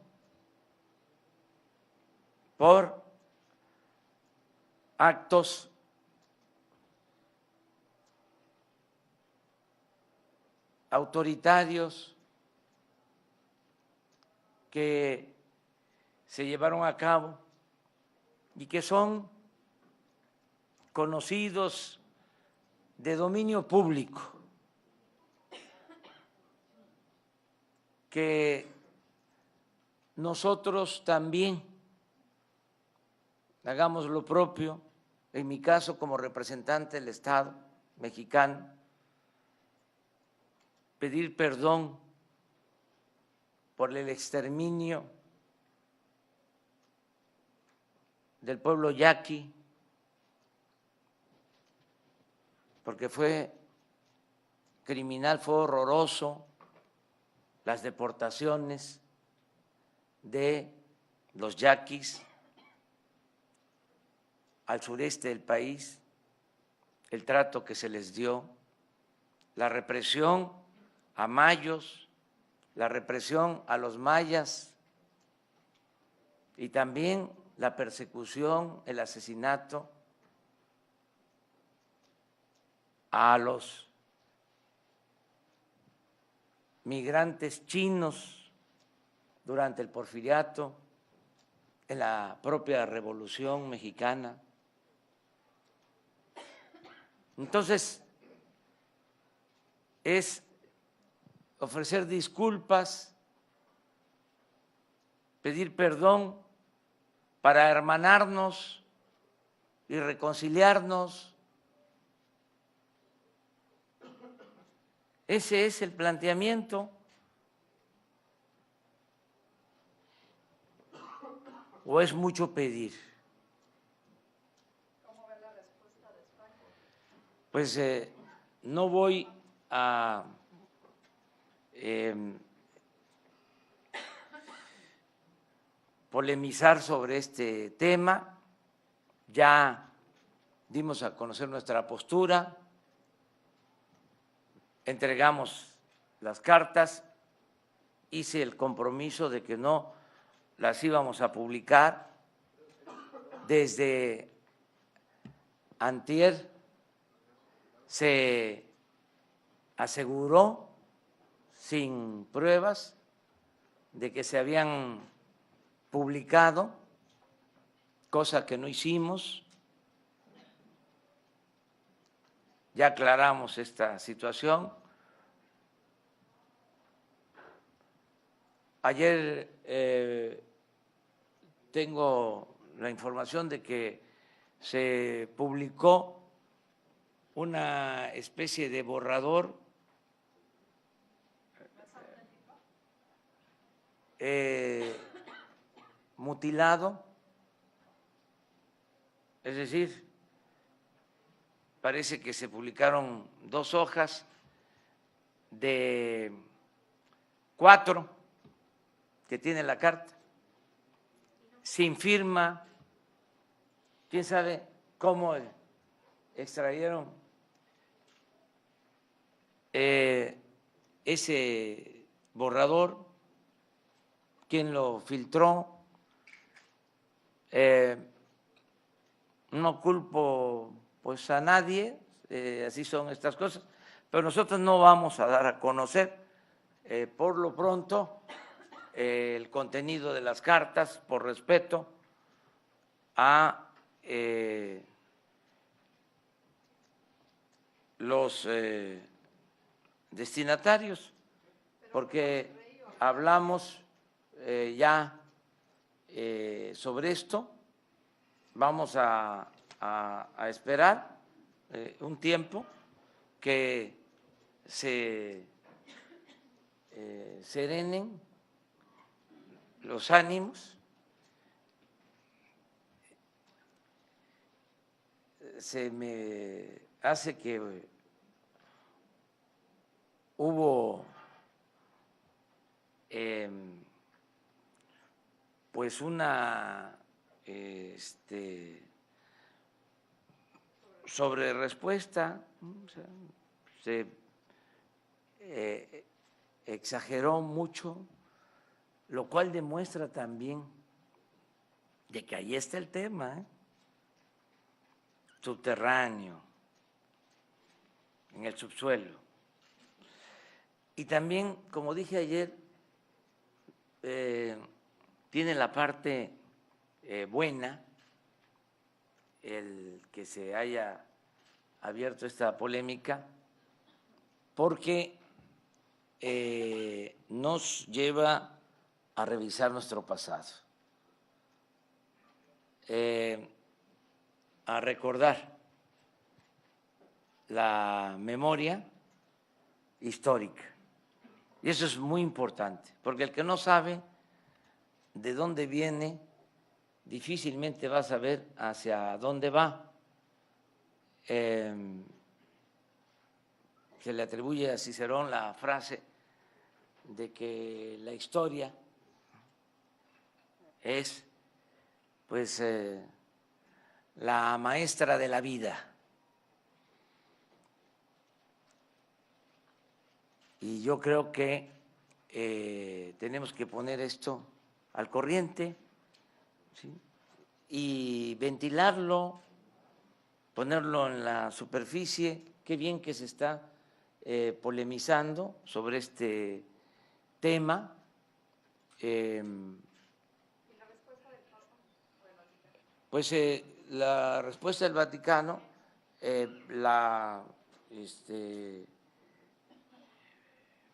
por actos autoritarios que se llevaron a cabo y que son conocidos de dominio público, que nosotros también hagamos lo propio, en mi caso como representante del Estado mexicano, pedir perdón por el exterminio del pueblo yaqui, porque fue criminal, fue horroroso las deportaciones de los yaquis al sureste del país, el trato que se les dio, la represión a mayos, la represión a los mayas y también la persecución, el asesinato a los migrantes chinos durante el Porfiriato, en la propia Revolución Mexicana. Entonces, es ofrecer disculpas, pedir perdón para hermanarnos y reconciliarnos. Ese es el planteamiento. ¿O es mucho pedir? ¿Cómo ve la respuesta de España? Pues no voy a polemizar sobre este tema. Ya dimos a conocer nuestra postura, entregamos las cartas, hice el compromiso de que no las íbamos a publicar. Desde antier se aseguró sin pruebas de que se habían publicado, cosa que no hicimos. Ya aclaramos esta situación. Ayer tengo la información de que se publicó una especie de borrador mutilado, es decir, parece que se publicaron 2 hojas de 4 que tiene la carta, sin firma. ¿Quién sabe cómo extrayeron ese borrador? ¿Quién lo filtró? No culpo pues a nadie, así son estas cosas, pero nosotros no vamos a dar a conocer por lo pronto el contenido de las cartas por respeto a los destinatarios, porque hablamos ya sobre esto. Vamos a esperar un tiempo que se serenen los ánimos. Se me hace que hubo pues una sobre respuesta, o sea, se exageró mucho, lo cual demuestra también de que ahí está el tema, subterráneo, en el subsuelo. Y también, como dije ayer, tiene la parte buena el que se haya abierto esta polémica, porque nos lleva a revisar nuestro pasado, a recordar la memoria histórica. Y eso es muy importante, porque el que no sabe de dónde viene, difícilmente va a saber hacia dónde va. Se le atribuye a Cicerón la frase de que la historia es pues la maestra de la vida. Y yo creo que tenemos que poner esto al corriente, ¿sí? Y ventilarlo, ponerlo en la superficie. Qué bien que se está polemizando sobre este tema. Pues la respuesta del Vaticano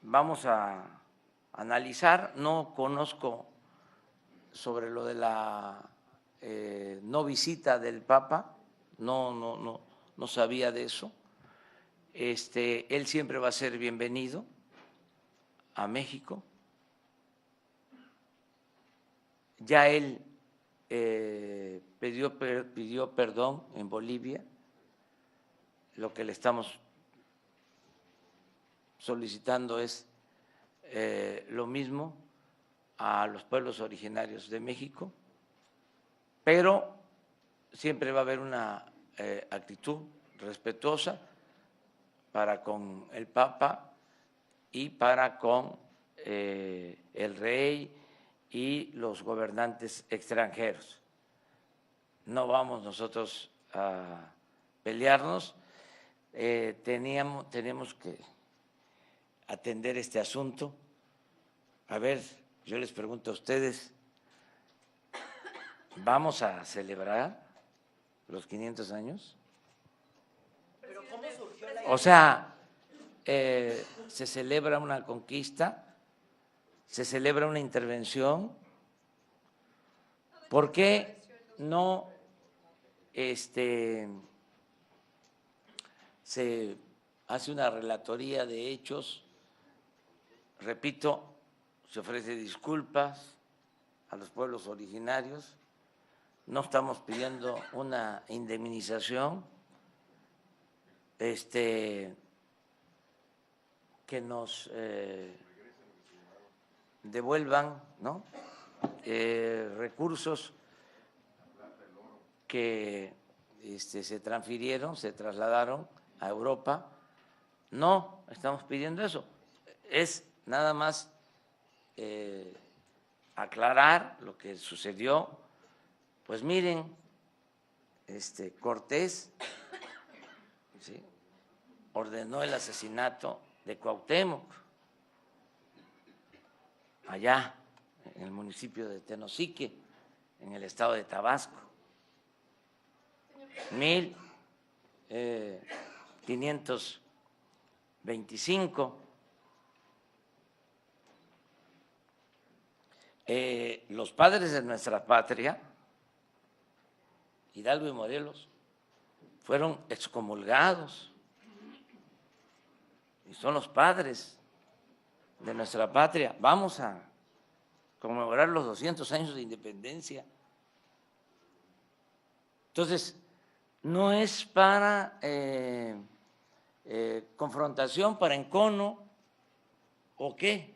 vamos a analizar. No conozco sobre lo de la no visita del Papa, no sabía de eso. Él siempre va a ser bienvenido a México. Ya él pidió perdón en Bolivia. Lo que le estamos solicitando es lo mismo. a los pueblos originarios de México, pero siempre va a haber una actitud respetuosa para con el Papa y para con el rey y los gobernantes extranjeros. No vamos nosotros a pelearnos, tenemos que atender este asunto. A ver, yo les pregunto a ustedes, ¿vamos a celebrar los 500 años? O sea, se celebra una conquista, se celebra una intervención. ¿Por qué no se hace una relatoría de hechos? Repito, se ofrece disculpas a los pueblos originarios, no estamos pidiendo una indemnización, que nos devuelvan, ¿no?, recursos que se transfirieron, se trasladaron a Europa. No estamos pidiendo eso, es nada más aclarar lo que sucedió. Pues miren, Cortés, ¿sí?, ordenó el asesinato de Cuauhtémoc, allá en el municipio de Tenosique, en el estado de Tabasco, 1525. Los padres de nuestra patria, Hidalgo y Morelos, fueron excomulgados y son los padres de nuestra patria. Vamos a conmemorar los 200 años de independencia. Entonces, no es para confrontación, para encono, o qué,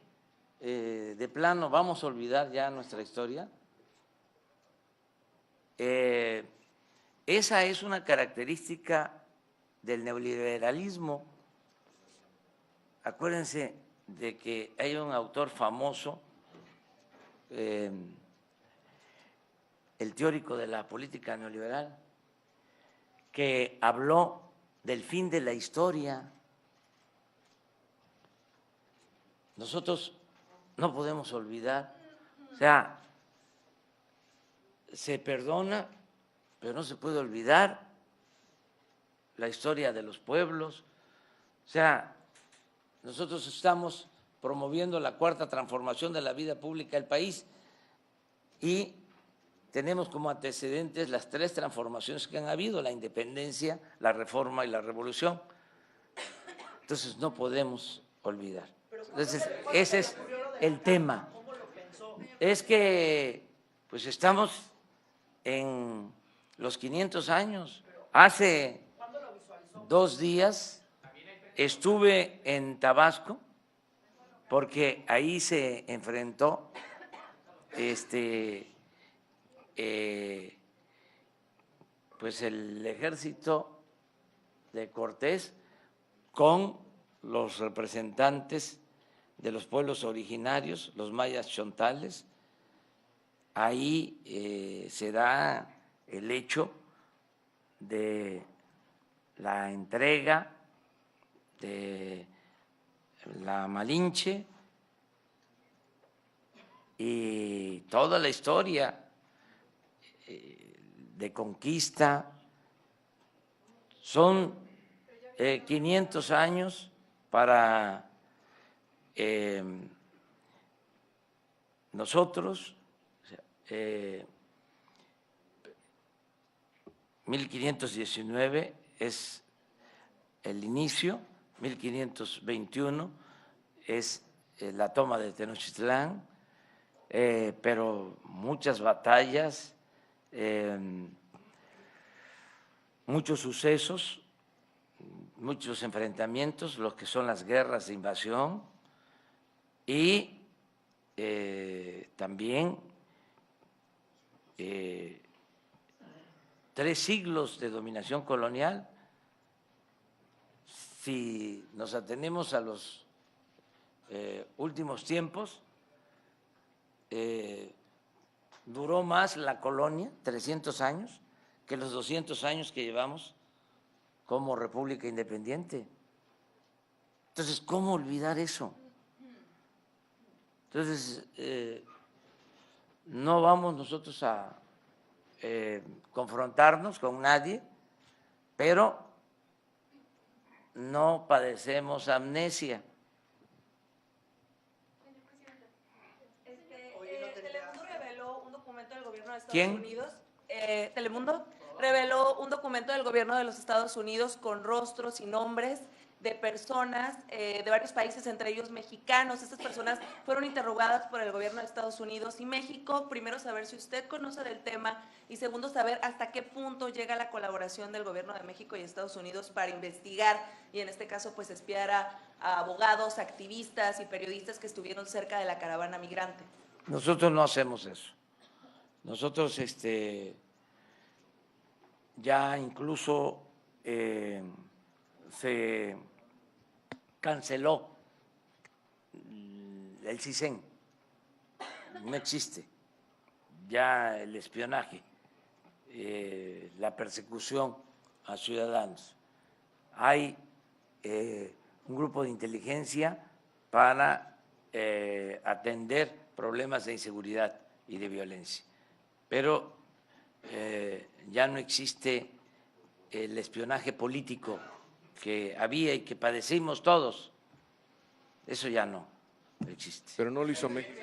de plano vamos a olvidar ya nuestra historia. Esa es una característica del neoliberalismo. Acuérdense de que hay un autor famoso, el teórico de la política neoliberal, que habló del fin de la historia. Nosotros no podemos olvidar, o sea, se perdona, pero no se puede olvidar la historia de los pueblos. O sea, nosotros estamos promoviendo la cuarta transformación de la vida pública del país y tenemos como antecedentes las tres transformaciones que han habido: la independencia, la reforma y la revolución. Entonces no podemos olvidar. Entonces ese es el tema. Es que pues estamos en los 500 años. Hace 2 días estuve en Tabasco porque ahí se enfrentó pues el ejército de Cortés con los representantes de los pueblos originarios, los mayas chontales. Ahí se da el hecho de la entrega de la Malinche y toda la historia de conquista. Son 500 años para nosotros, 1519 es el inicio, 1521 es la toma de Tenochtitlán, pero muchas batallas, muchos sucesos, muchos enfrentamientos, los que son las guerras de invasión, y también 3 siglos de dominación colonial. Si nos atenemos a los últimos tiempos, duró más la colonia, 300 años, que los 200 años que llevamos como república independiente. Entonces, ¿cómo olvidar eso? Entonces, no vamos nosotros a confrontarnos con nadie, pero no padecemos amnesia. Telemundo reveló un documento del gobierno de Estados ¿Quién? Unidos. Telemundo reveló un documento del gobierno de los Estados Unidos con rostros y nombres de personas de varios países, entre ellos mexicanos. Estas personas fueron interrogadas por el gobierno de Estados Unidos y México. Primero, saber si usted conoce del tema y segundo, saber hasta qué punto llega la colaboración del gobierno de México y Estados Unidos para investigar y en este caso pues espiar a abogados, activistas y periodistas que estuvieron cerca de la caravana migrante. Nosotros no hacemos eso. Nosotros ya incluso se canceló el CISEN, no existe ya el espionaje, la persecución a ciudadanos. Hay un grupo de inteligencia para atender problemas de inseguridad y de violencia, pero ya no existe el espionaje político que había y que padecimos todos. Eso ya no existe. Pero no lo hizo México.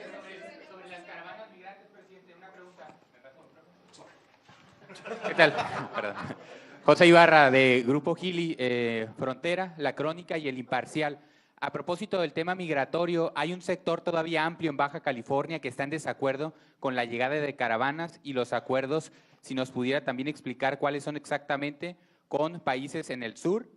Sobre las caravanas migrantes, presidente, una pregunta. ¿Qué tal? Perdón. José Ibarra, de Grupo Gili, Frontera, La Crónica y El Imparcial. A propósito del tema migratorio, hay un sector todavía amplio en Baja California que está en desacuerdo con la llegada de caravanas y los acuerdos, si nos pudiera también explicar cuáles son exactamente con países en el sur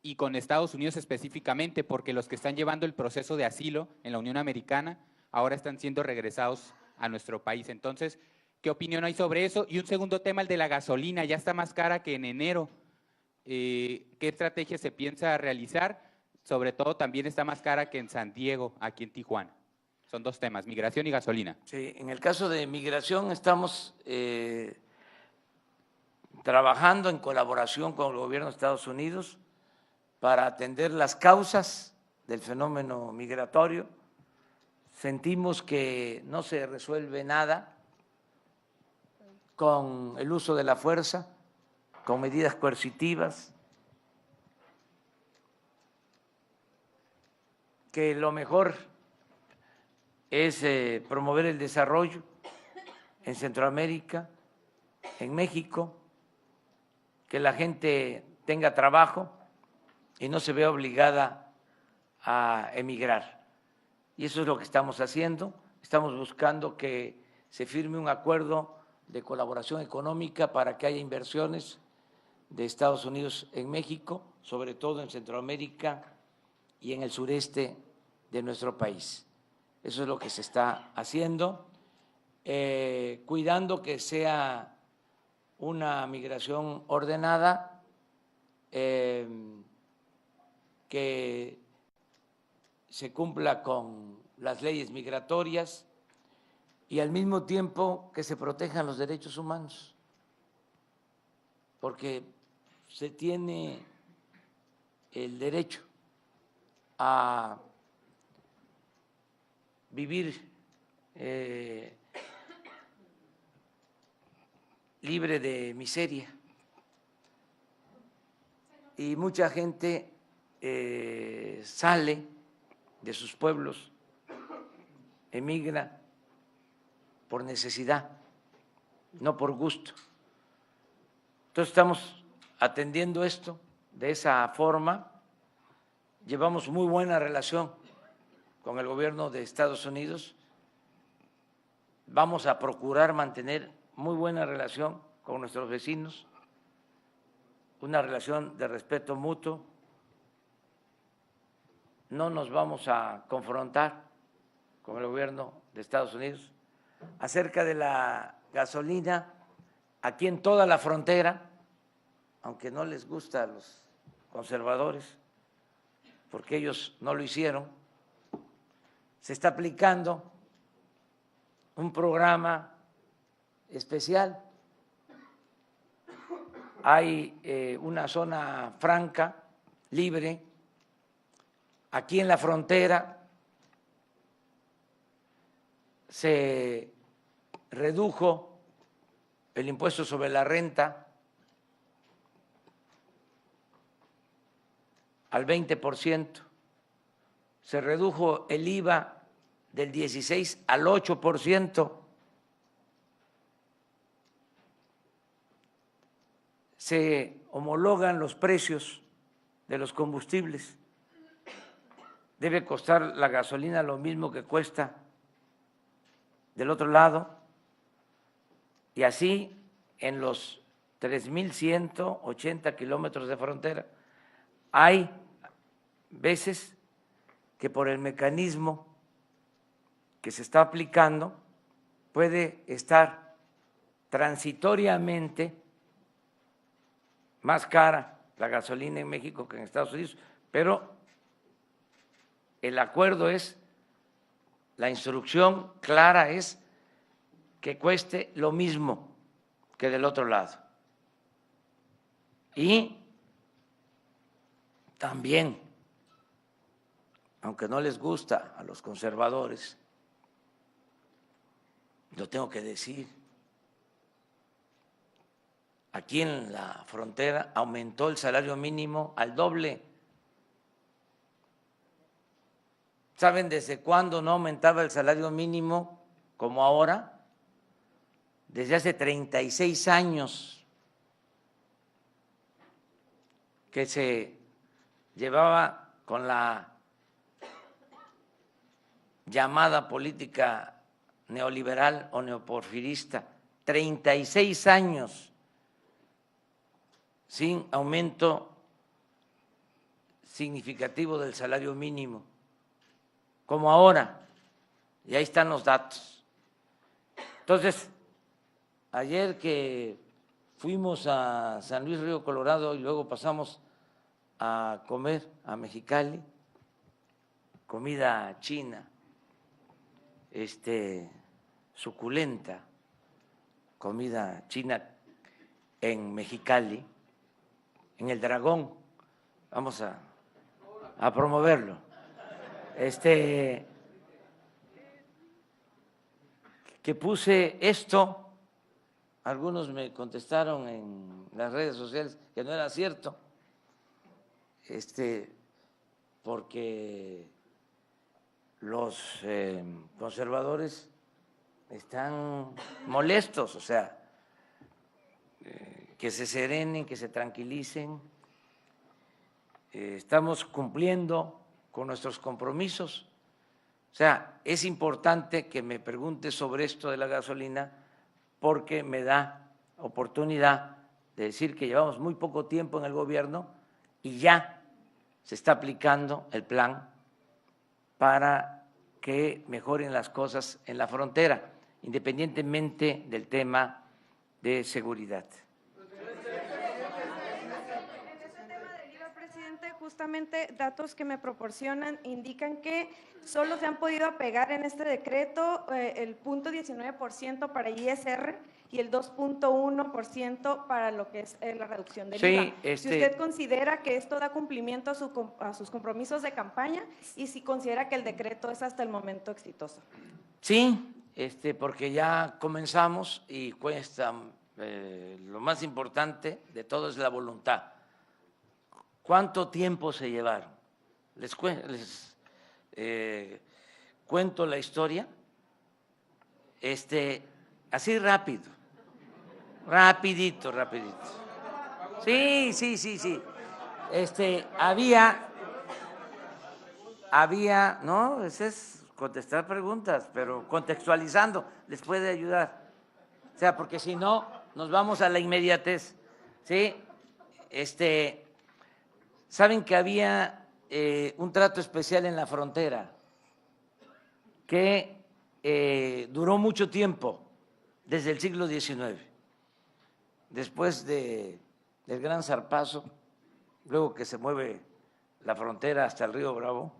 y con Estados Unidos específicamente, porque los que están llevando el proceso de asilo en la Unión Americana ahora están siendo regresados a nuestro país. Entonces, ¿qué opinión hay sobre eso? Y un segundo tema, el de la gasolina, ya está más cara que en enero. ¿Qué estrategia se piensa realizar? Sobre todo también está más cara que en San Diego, aquí en Tijuana. Son 2 temas, migración y gasolina. Sí, en el caso de migración estamos trabajando en colaboración con el gobierno de Estados Unidos para atender las causas del fenómeno migratorio. Sentimos que no se resuelve nada con el uso de la fuerza, con medidas coercitivas, que lo mejor es promover el desarrollo en Centroamérica, en México, que la gente tenga trabajo y no se vea obligada a emigrar. Y eso es lo que estamos haciendo. Estamos buscando que se firme un acuerdo de colaboración económica para que haya inversiones de Estados Unidos en México, sobre todo en Centroamérica y en el sureste de nuestro país. Eso es lo que se está haciendo, cuidando que sea una migración ordenada, que se cumpla con las leyes migratorias y al mismo tiempo que se protejan los derechos humanos, porque se tiene el derecho a vivir libre de miseria. Y mucha gente sale de sus pueblos, emigra por necesidad, no por gusto. Entonces estamos atendiendo esto de esa forma. Llevamos muy buena relación con el gobierno de Estados Unidos. Vamos a procurar mantener muy buena relación con nuestros vecinos, una relación de respeto mutuo. No nos vamos a confrontar con el gobierno de Estados Unidos acerca de la gasolina aquí en toda la frontera, aunque no les gusta a los conservadores, porque ellos no lo hicieron. Se está aplicando un programa especial. Hay una zona franca, libre, aquí en la frontera. Se redujo el impuesto sobre la renta al 20%, se redujo el IVA del 16 al 8%, se homologan los precios de los combustibles, debe costar la gasolina lo mismo que cuesta del otro lado, y así en los 3.180 kilómetros de frontera. Hay veces que por el mecanismo que se está aplicando puede estar transitoriamente más cara la gasolina en México que en Estados Unidos, pero el acuerdo es, la instrucción clara es que cueste lo mismo que del otro lado. Y también, aunque no les gusta a los conservadores, lo tengo que decir, aquí en la frontera aumentó el salario mínimo al doble. ¿Saben desde cuándo no aumentaba el salario mínimo como ahora? Desde hace 36 años que se llevaba con la llamada política neoliberal o neoporfirista, 36 años sin aumento significativo del salario mínimo, como ahora, y ahí están los datos. Entonces, ayer que fuimos a San Luis Río Colorado y luego pasamos a comer a Mexicali, comida china, suculenta, comida china en Mexicali, en el Dragón, vamos a promoverlo. Que puse esto, algunos me contestaron en las redes sociales que no era cierto, porque los conservadores están molestos, o sea, que se serenen, que se tranquilicen. Estamos cumpliendo con nuestros compromisos. O sea, es importante que me pregunte sobre esto de la gasolina porque me da oportunidad de decir que llevamos muy poco tiempo en el gobierno y ya se está aplicando el plan para que mejoren las cosas en la frontera, independientemente del tema de seguridad. Justamente datos que me proporcionan indican que solo se han podido apegar en este decreto el 0.19% para ISR y el 2.1% para lo que es la reducción del IVA. Si usted considera que esto da cumplimiento a sus compromisos de campaña y si considera que el decreto es hasta el momento exitoso. Sí, porque ya comenzamos y cuesta, lo más importante de todo es la voluntad. ¿Cuánto tiempo se llevaron? Les cuento la historia, así rápido, rapidito. Sí. Había, no, ese es contestar preguntas, pero contextualizando les puede ayudar. O sea, porque si no, nos vamos a la inmediatez, ¿sí? Saben que había un trato especial en la frontera que duró mucho tiempo, desde el siglo XIX, después del Gran Zarpazo, luego que se mueve la frontera hasta el río Bravo,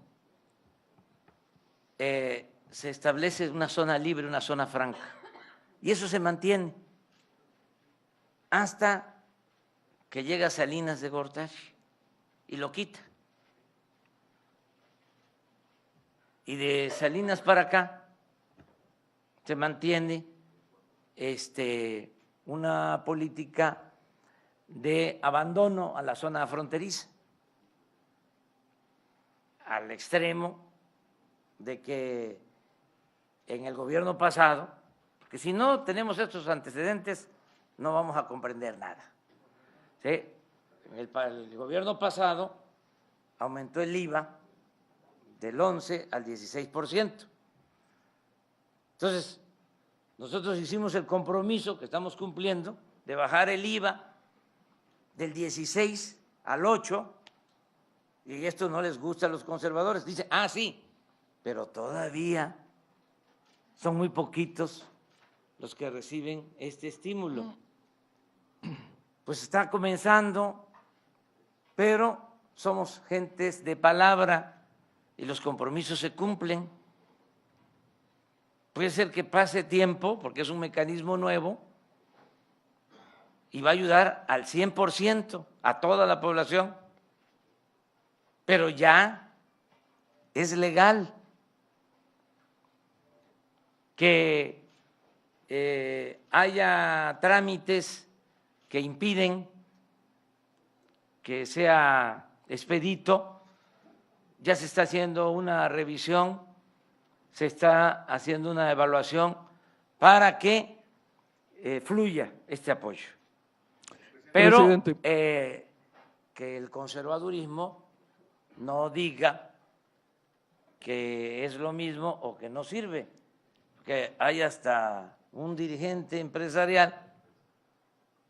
se establece una zona libre, una zona franca, y eso se mantiene hasta que llega Salinas de Gortari y lo quita. Y de Salinas para acá se mantiene una política de abandono a la zona fronteriza, al extremo de que en el gobierno pasado, porque si no tenemos estos antecedentes no vamos a comprender nada. ¿Sí? El gobierno pasado aumentó el IVA del 11 al 16%. Entonces, nosotros hicimos el compromiso que estamos cumpliendo de bajar el IVA del 16 al 8, y esto no les gusta a los conservadores. Dicen, sí, pero todavía son muy poquitos los que reciben este estímulo. Pues está comenzando, pero somos gentes de palabra y los compromisos se cumplen. Puede ser que pase tiempo, porque es un mecanismo nuevo, y va a ayudar al 100% a toda la población, pero ya es legal que haya trámites que impiden que sea expedito. Ya se está haciendo una revisión, se está haciendo una evaluación para que fluya este apoyo. Pero que el conservadurismo no diga que es lo mismo o que no sirve, que hay hasta un dirigente empresarial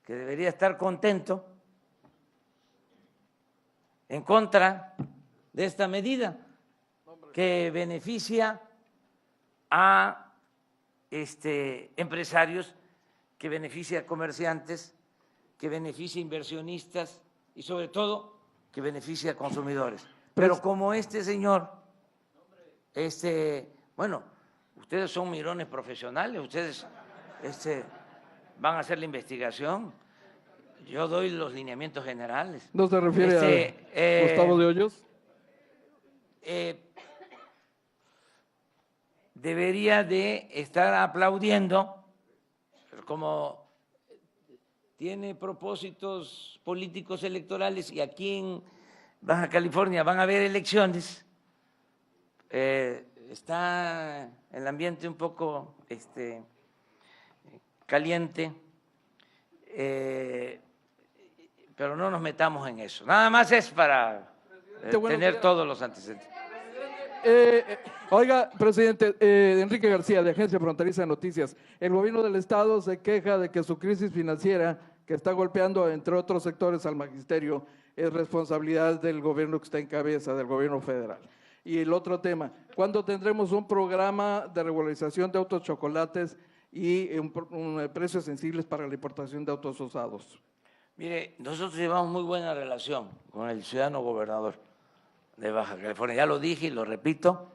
que debería estar contento en contra de esta medida que beneficia a empresarios, que beneficia a comerciantes, que beneficia a inversionistas y sobre todo que beneficia a consumidores. Pero como este señor, bueno, ustedes son mirones profesionales, ustedes van a hacer la investigación, yo doy los lineamientos generales. ¿No se refiere a Gustavo de Hoyos? Debería de estar aplaudiendo, como tiene propósitos políticos electorales y aquí en Baja California van a haber elecciones, está el ambiente un poco caliente, pero no nos metamos en eso. Nada más es para tener todos los antecedentes. Oiga, presidente, Enrique García, de Agencia Fronteriza de Noticias. El gobierno del estado se queja de que su crisis financiera, que está golpeando, entre otros sectores, al magisterio, es responsabilidad del gobierno que está en cabeza, del gobierno federal. Y el otro tema, ¿cuándo tendremos un programa de regularización de autos chocolates y precios sensibles para la importación de autos usados? Mire, nosotros llevamos muy buena relación con el ciudadano gobernador de Baja California, ya lo dije y lo repito,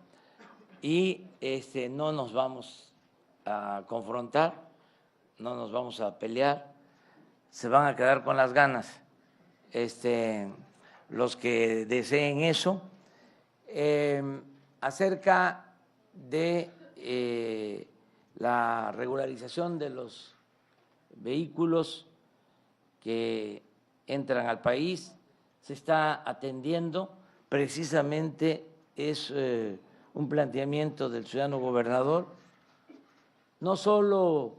y no nos vamos a confrontar, no nos vamos a pelear, se van a quedar con las ganas los que deseen eso. Acerca de la regularización de los vehículos que entran al país, se está atendiendo. Precisamente es un planteamiento del ciudadano gobernador, no solo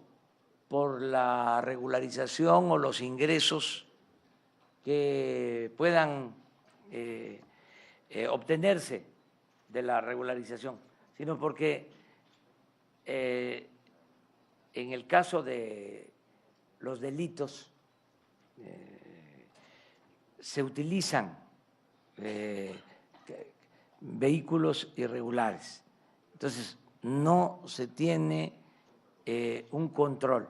por la regularización o los ingresos que puedan obtenerse de la regularización, sino porque en el caso de los delitos se utilizan vehículos irregulares. Entonces, no se tiene un control.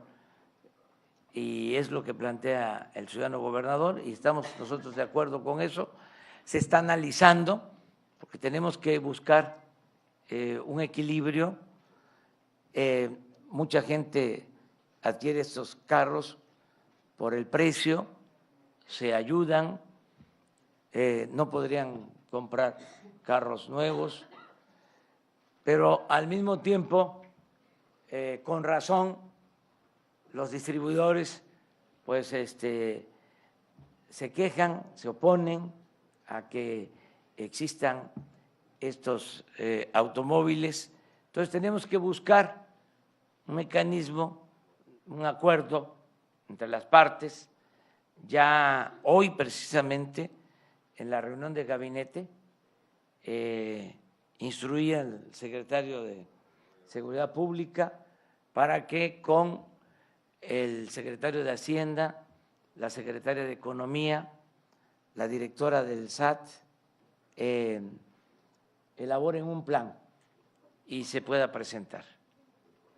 Y es lo que plantea el ciudadano gobernador y estamos nosotros de acuerdo con eso. Se está analizando porque tenemos que buscar un equilibrio. Mucha gente adquiere estos carros por el precio, se ayudan, no podrían comprar carros nuevos, pero al mismo tiempo, con razón, los distribuidores pues se quejan, se oponen a que existan estos automóviles. Entonces tenemos que buscar un mecanismo, un acuerdo entre las partes. Ya hoy precisamente en la reunión de gabinete instruía al secretario de Seguridad Pública para que con el secretario de Hacienda, la secretaria de Economía, la directora del SAT, elaboren un plan y se pueda presentar.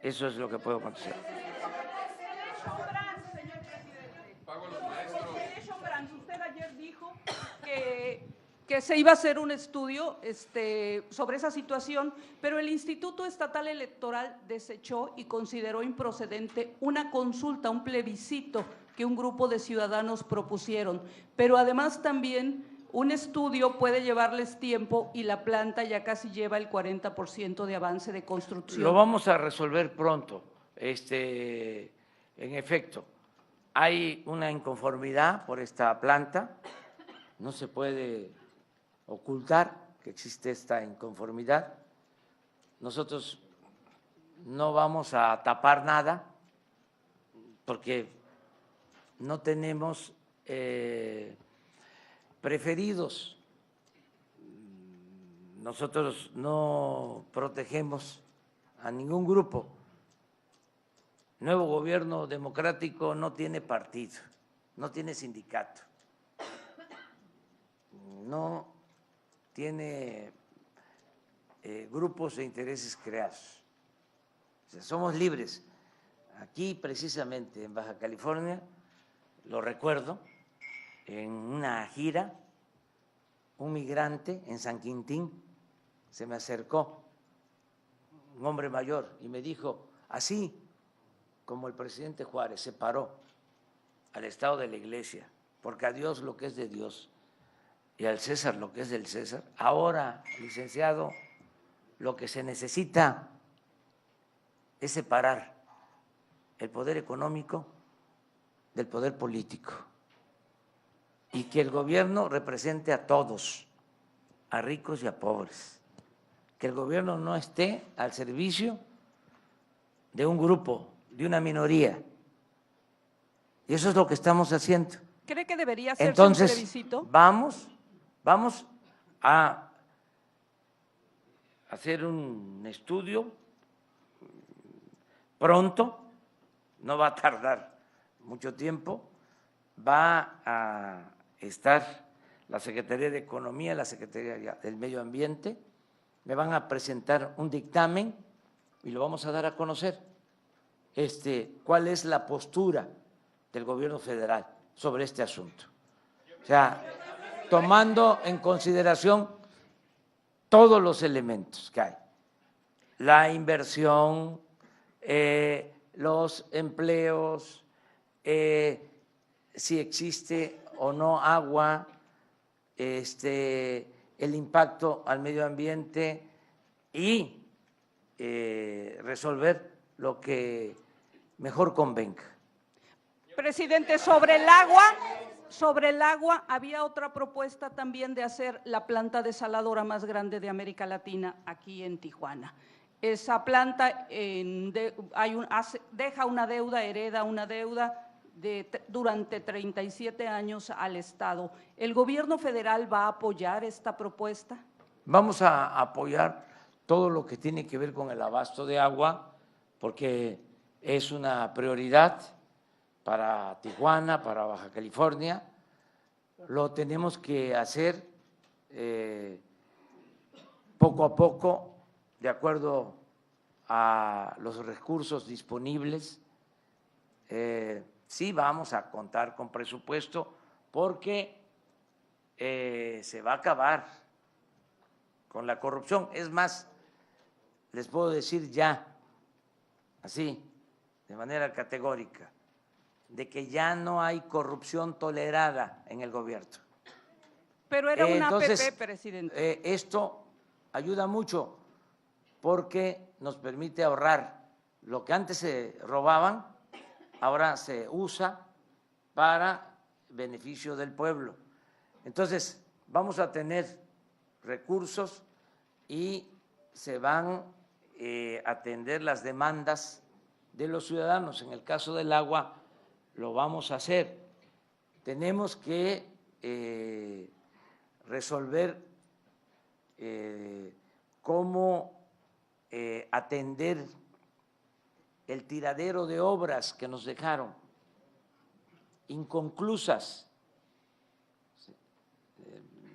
Eso es lo que puedo contestar. Usted ayer dijo que se iba a hacer un estudio sobre esa situación, pero el Instituto Estatal Electoral desechó y consideró improcedente una consulta, un plebiscito que un grupo de ciudadanos propusieron. Pero además también un estudio puede llevarles tiempo y la planta ya casi lleva el 40% de avance de construcción. Lo vamos a resolver pronto. En efecto, hay una inconformidad por esta planta, no se puede ocultar que existe esta inconformidad. Nosotros no vamos a tapar nada porque no tenemos preferidos. Nosotros no protegemos a ningún grupo. Nuevo Gobierno Democrático no tiene partido, no tiene sindicato, no tiene grupos de intereses creados. O sea, somos libres. Aquí precisamente en Baja California, lo recuerdo, en una gira, un migrante en San Quintín se me acercó, un hombre mayor, y me dijo, así como el presidente Juárez se paró al Estado de la Iglesia, porque a Dios lo que es de Dios y al César lo que es del César, ahora, licenciado, lo que se necesita es separar el poder económico del poder político y que el gobierno represente a todos, a ricos y a pobres, que el gobierno no esté al servicio de un grupo, de una minoría. Y eso es lo que estamos haciendo. ¿Cree que debería hacerse Entonces, un plebiscito? Vamos a hacer un estudio pronto, no va a tardar mucho tiempo, va a estar la Secretaría de Economía, la Secretaría del Medio Ambiente, me van a presentar un dictamen y lo vamos a dar a conocer. ¿Cuál es la postura del gobierno federal sobre este asunto? O sea, tomando en consideración todos los elementos que hay, la inversión, los empleos, si existe o no agua, el impacto al medio ambiente y resolver lo que mejor convenga. Presidente, sobre el agua había otra propuesta también de hacer la planta desaladora más grande de América Latina aquí en Tijuana. Esa planta deja una deuda, hereda una deuda durante 37 años al Estado. ¿El gobierno federal va a apoyar esta propuesta? Vamos a apoyar todo lo que tiene que ver con el abasto de agua, porque es una prioridad para Tijuana, para Baja California. Lo tenemos que hacer poco a poco, de acuerdo a los recursos disponibles. Sí vamos a contar con presupuesto porque se va a acabar con la corrupción. Es más, les puedo decir ya, así, de manera categórica, de que ya no hay corrupción tolerada en el gobierno. Pero era una Entonces, APP, presidente. esto ayuda mucho porque nos permite ahorrar. Lo que antes se robaban, ahora se usa para beneficio del pueblo. Entonces, vamos a tener recursos y se van a atender las demandas de los ciudadanos. En el caso del agua, lo vamos a hacer. Tenemos que resolver cómo atender el tiradero de obras que nos dejaron inconclusas.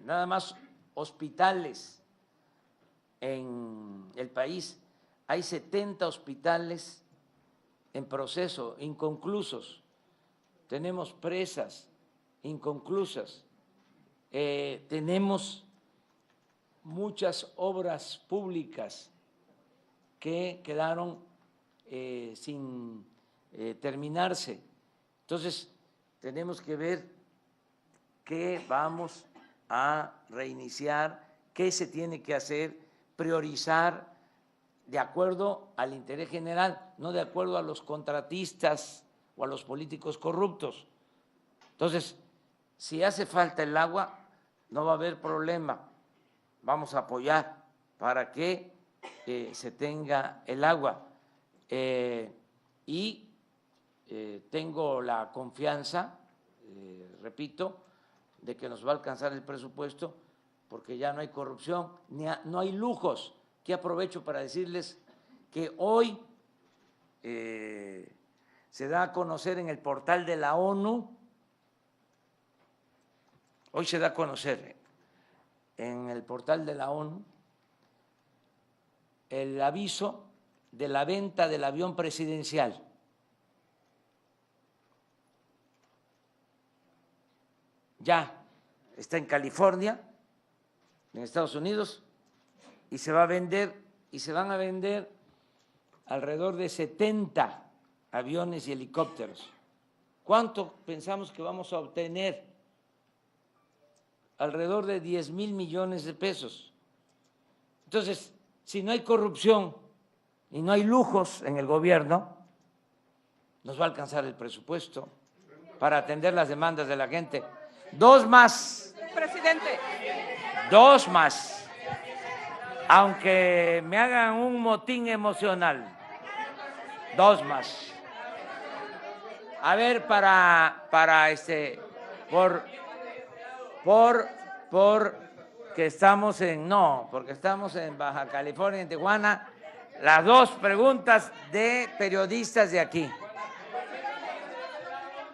Nada más hospitales en el país. Hay 70 hospitales en proceso, inconclusos. Tenemos presas inconclusas. Tenemos muchas obras públicas que quedaron sin terminarse. Entonces, tenemos que ver qué vamos a reiniciar, qué se tiene que hacer, priorizar de acuerdo al interés general, no de acuerdo a los contratistas o a los políticos corruptos. Entonces, si hace falta el agua, no va a haber problema. Vamos a apoyar para que se tenga el agua. Y tengo la confianza, repito, de que nos va a alcanzar el presupuesto porque ya no hay corrupción, no hay lujos. Que aprovecho para decirles que hoy se da a conocer en el portal de la ONU, hoy se da a conocer en el portal de la ONU el aviso de la venta del avión presidencial. Ya está en California, en Estados Unidos, y se va a vender, y se van a vender alrededor de 70 aviones y helicópteros. ¿Cuánto pensamos que vamos a obtener? Alrededor de 10,000 millones de pesos. Entonces, si no hay corrupción y no hay lujos en el gobierno, nos va a alcanzar el presupuesto para atender las demandas de la gente. 2 más. Presidente. 2 más. Aunque me hagan un motín emocional. 2 más. A ver, porque estamos en Baja California, en Tijuana, las 2 preguntas de periodistas de aquí.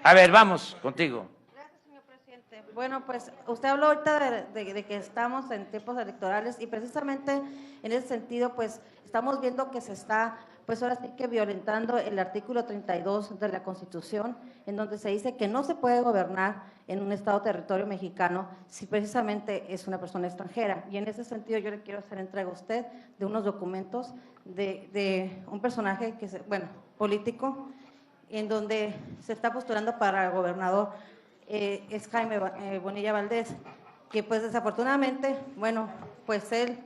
A ver, vamos contigo. Gracias, señor presidente. Bueno, pues usted habló ahorita de que estamos en tiempos electorales y precisamente en ese sentido, pues estamos viendo que se está, pues ahora sí que violentando el artículo 32 de la Constitución, en donde se dice que no se puede gobernar en un estado territorio mexicano si precisamente es una persona extranjera. Y en ese sentido yo le quiero hacer entrega a usted de unos documentos de un personaje que político, en donde se está postulando para gobernador, es Jaime Bonilla Valdés, que pues desafortunadamente, pues él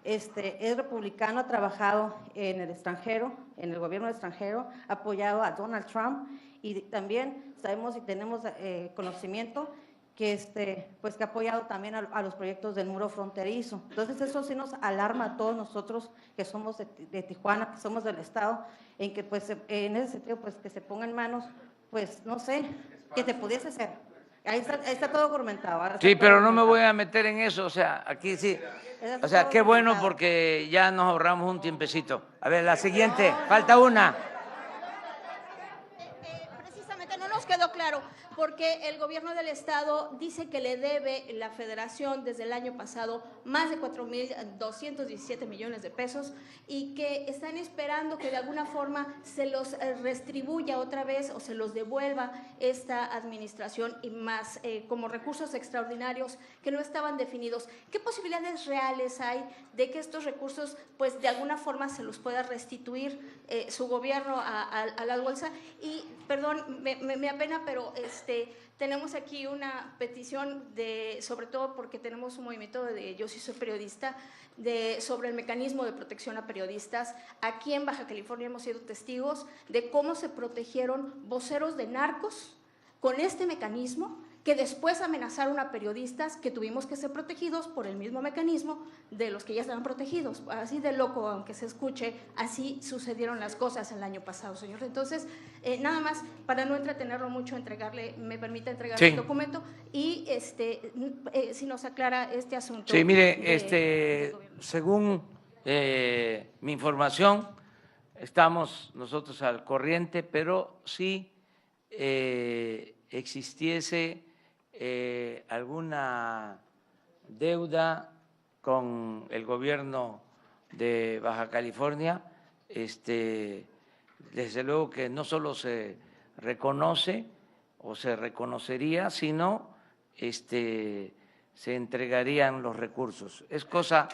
es republicano, ha trabajado en el extranjero, en el gobierno extranjero, ha apoyado a Donald Trump y también sabemos y tenemos conocimiento que pues que ha apoyado también a los proyectos del muro fronterizo. Entonces eso sí nos alarma a todos nosotros que somos de Tijuana, que somos del estado, en que pues en ese sentido pues que se ponga en manos, pues no sé, que se pudiese hacer. Ahí está todo documentado. Sí, pero no me voy a meter en eso, o sea, aquí sí. O sea, qué bueno porque ya nos ahorramos un tiempecito. A ver, la siguiente, falta una. Precisamente no nos quedó claro. porque el gobierno del estado dice que le debe la federación desde el año pasado más de 4.217 millones de pesos y que están esperando que de alguna forma se los restribuya otra vez o se los devuelva esta administración y más como recursos extraordinarios que no estaban definidos. ¿Qué posibilidades reales hay de que estos recursos pues de alguna forma se los pueda restituir su gobierno a la bolsa? Y perdón, me apena, pero tenemos aquí una petición sobre todo porque tenemos un movimiento de Yo sí soy periodista, sobre el mecanismo de protección a periodistas. Aquí en Baja California hemos sido testigos de cómo se protegieron voceros de narcos con este mecanismo, que después amenazaron a periodistas que tuvimos que ser protegidos por el mismo mecanismo de los que ya estaban protegidos. Así de loco, aunque se escuche, así sucedieron las cosas el año pasado, señor. Entonces, nada más, para no entretenerlo mucho, me permite entregarle el documento y si nos aclara este asunto. Sí, mire, según mi información, estamos nosotros al corriente, pero si existiese alguna deuda con el gobierno de Baja California, desde luego que no solo se reconoce o se reconocería, sino se entregarían los recursos. Es cosa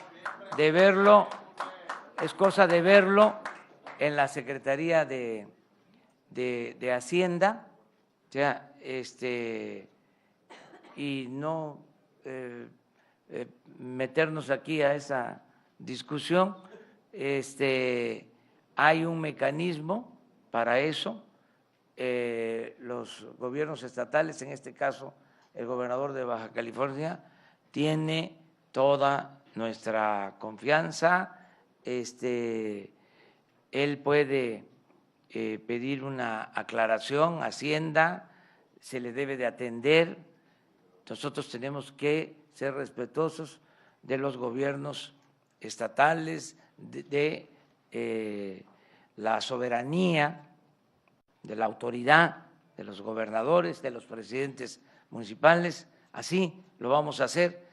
de verlo, en la Secretaría de Hacienda, o sea, y no meternos aquí a esa discusión. Hay un mecanismo para eso. Los gobiernos estatales, en este caso el gobernador de Baja California, tiene toda nuestra confianza. Él puede pedir una aclaración a Hacienda, se le debe de atender. Nosotros tenemos que ser respetuosos de los gobiernos estatales, de la soberanía, de la autoridad, de los gobernadores, de los presidentes municipales. Así lo vamos a hacer.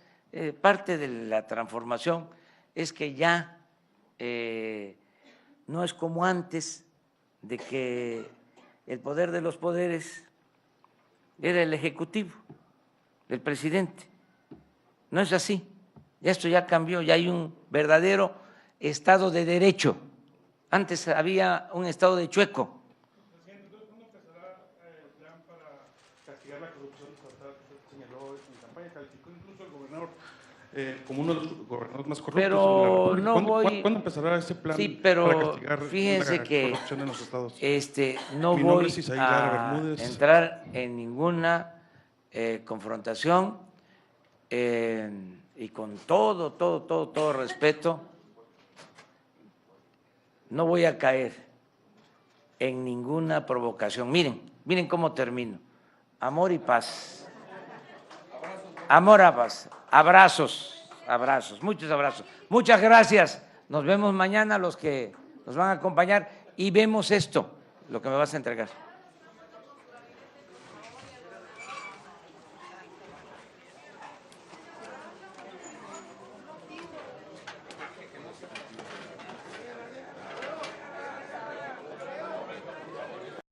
Parte de la transformación es que ya no es como antes, de que el poder de los poderes era el ejecutivo, el presidente. No es así. Esto ya cambió, ya hay un verdadero Estado de Derecho. Antes había un Estado de chueco. Presidente, ¿cuándo empezará el plan para castigar la corrupción estatal que usted señaló en campaña? Calificó incluso el gobernador como uno de los gobernadores más corruptos Pero de la no ¿Cuándo empezará ese plan pero para castigar fíjense la que corrupción en los estados? No Mi nombre voy es Isaí Lara a Bermúdez. entrar en ninguna confrontación y con todo respeto, no voy a caer en ninguna provocación. Miren cómo termino. Amor y paz. Amor a paz. Abrazos, muchos abrazos. Muchas gracias. Nos vemos mañana los que nos van a acompañar y vemos esto, lo que me vas a entregar.